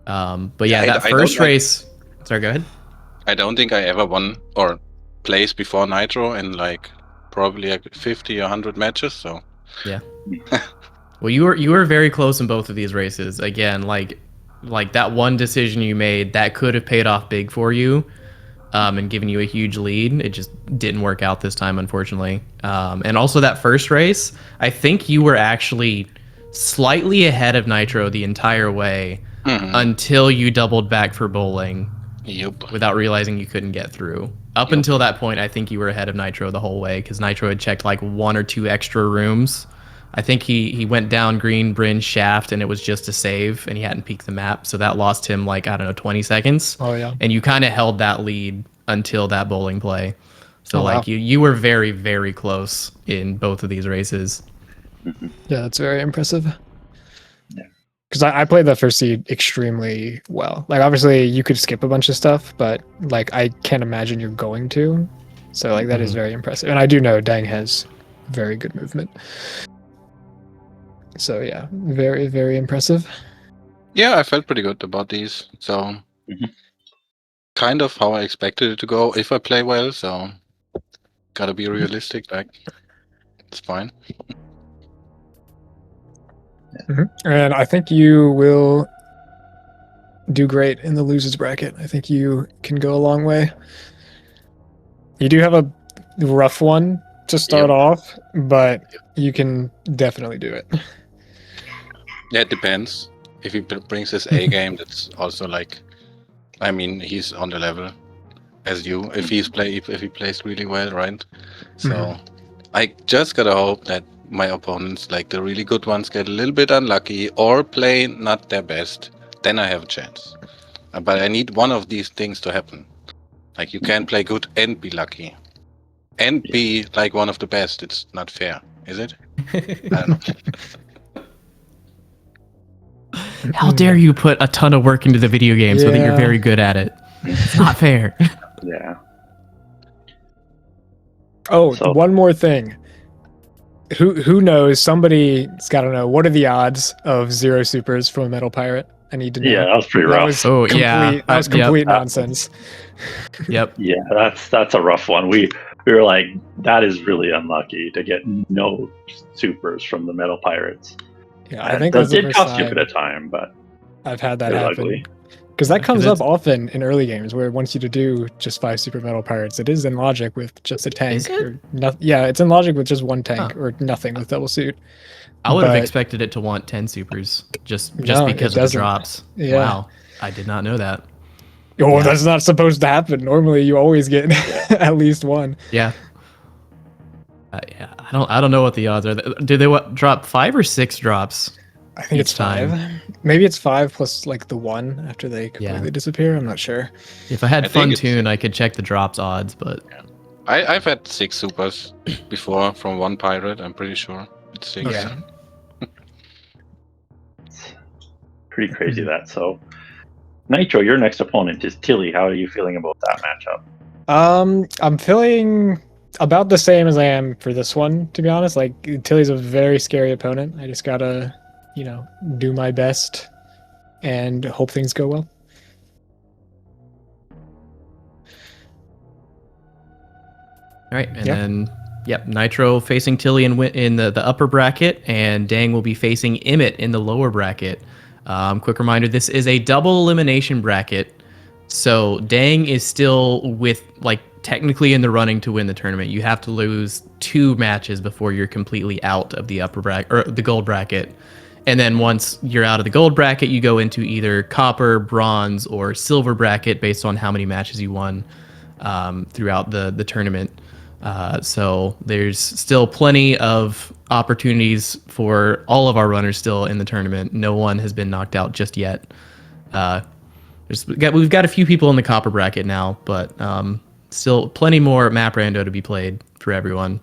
But yeah, that first race. Sorry, go ahead. I don't think I ever won or placed before Nitro in like probably like 50 or 100 matches. So yeah. Well, you were very close in both of these races. Again, like that one decision you made that could have paid off big for you, and given you a huge lead. It just didn't work out this time, unfortunately. And also that first race, I think you were actually slightly ahead of Nitro the entire way until you doubled back for bowling. Yep. Without realizing you couldn't get through. Up until that point, I think you were ahead of Nitro the whole way because Nitro had checked like 1 or 2 extra rooms. I think he went down Green Bryn Shaft and it was just a save and he hadn't peeked the map. So that lost him like, I don't know, 20 seconds. Oh, yeah. And you kind of held that lead until that bowling play. So wow. You were very, very close in both of these races. Yeah, that's very impressive. Because I played that first seed extremely well. Like, obviously, you could skip a bunch of stuff, but, like, I can't imagine you're going to. So, like, that is very impressive. And I do know Dang has very good movement. So, yeah, very, very impressive. Yeah, I felt pretty good about these. So, kind of how I expected it to go if I play well. So, gotta be realistic. Like, it's fine. And I think you will do great in the losers bracket. I think you can go a long way. You do have a rough one to start off, but you can definitely do it. Yeah, it depends. If he brings his A game, that's also like, I mean, he's on the level as you. If he plays really well, right? So I just gotta hope that my opponents, like the really good ones, get a little bit unlucky or play not their best. Then I have a chance. But I need one of these things to happen. Like, you can't play good and be lucky. And be like one of the best. It's not fair, is it? I don't know. How dare you put a ton of work into the video game so that you're very good at it? It's not fair. Yeah. Oh, so, one more thing. Who knows? Somebody's got to know. What are the odds of 0 supers from a Metal Pirate? I need to know. Yeah, that was pretty rough. That was complete nonsense. Yep. Yeah, that's a rough one. We were like, that is really unlucky to get no supers from the Metal Pirates. Yeah, I think that did cost you a bit of time, but I've had that happen. Because that comes up often in early games where it wants you to do just 5 super Metal Pirates. It is in logic with just a tank. Is it? Yeah, it's in logic with just 1 tank or nothing with double suit. I would have expected it to want 10 supers just because of the drops. Yeah. Wow, I did not know that. Oh, that's not supposed to happen. Normally, you always get at least 1. Yeah. Yeah, I don't know what the odds are. Do they drop 5 or 6 drops? I think it's 5. Maybe it's 5 plus like the 1 after they completely disappear. I'm not sure. If I had Fun Tune, I could check the drops odds, but I've had 6 supers before from 1 pirate. I'm pretty sure it's 6. Yeah. Pretty crazy that. So, Nitro, your next opponent is Tilly. How are you feeling about that matchup? I'm feeling about the same as I am for this one, to be honest. Like, Tilly's a very scary opponent. I just gotta, do my best and hope things go well. All right, and then Nitro facing Tilly in the upper bracket, and Dang will be facing Emmett in the lower bracket. Quick reminder: this is a double elimination bracket, so Dang is still technically in the running to win the tournament. You have to lose 2 matches before you're completely out of the upper bracket or the gold bracket. And then once you're out of the gold bracket, you go into either copper, bronze, or silver bracket based on how many matches you won throughout the tournament. So there's still plenty of opportunities for all of our runners still in the tournament. No one has been knocked out just yet. We've got a few people in the copper bracket now, but still plenty more map rando to be played for everyone.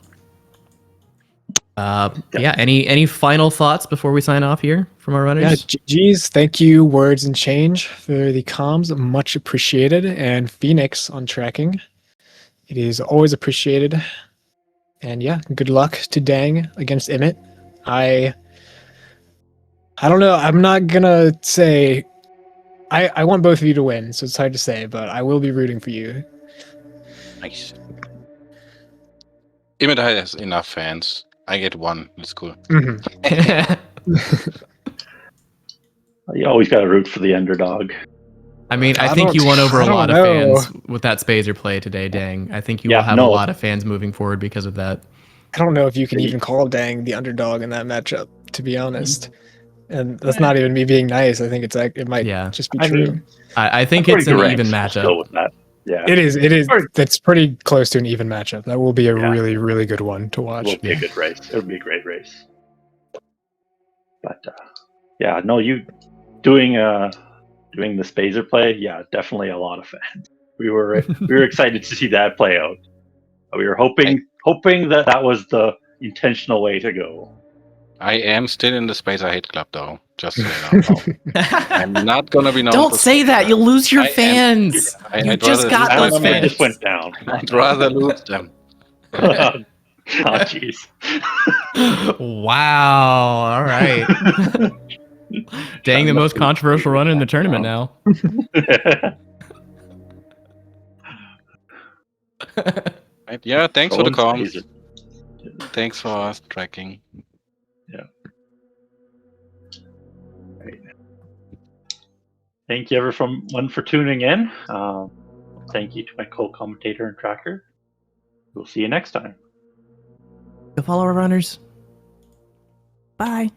Any final thoughts before we sign off here from our runners? GG's, thank you, Words and Change, for the comms, much appreciated, and Phoenix on tracking. It is always appreciated. And good luck to Dang against Emmett. I don't know, I'm not gonna say I want both of you to win, so it's hard to say, but I will be rooting for you. Nice. Even though it has enough fans, I get one. That's cool. You always got to root for the underdog. I mean, I I think you don't- won over I a don't lot of know. fans with that Spazer play today, Dang. I think you will have a lot of fans moving forward because of that. I don't know if you can even call Dang the underdog in that matchup, to be honest. And that's not even me being nice. I think it's like it might just be true. I think it's an even matchup. With that. Yeah, it is. That's pretty close to an even matchup. That will be a really, really good one to watch. It will be a good race. It will be a great race. But yeah, no, you doing the Spazer play, yeah, definitely a lot of fans. We were excited to see that play out. We were hoping that was the intentional way to go. I am still in the Space I Hate Club, though. Just so you know. I'm not gonna be known. Don't say that. You'll lose your fans. You just got those fans. Just went down. I'd rather lose them. Oh, jeez. Wow. All right. Dang, the most controversial runner in the tournament now. Yeah, thanks for the comms. Thanks for tracking. Yeah. Right. Thank you everyone for tuning in. Thank you to my co-commentator and tracker. We'll see you next time. Go follow our runners. Bye.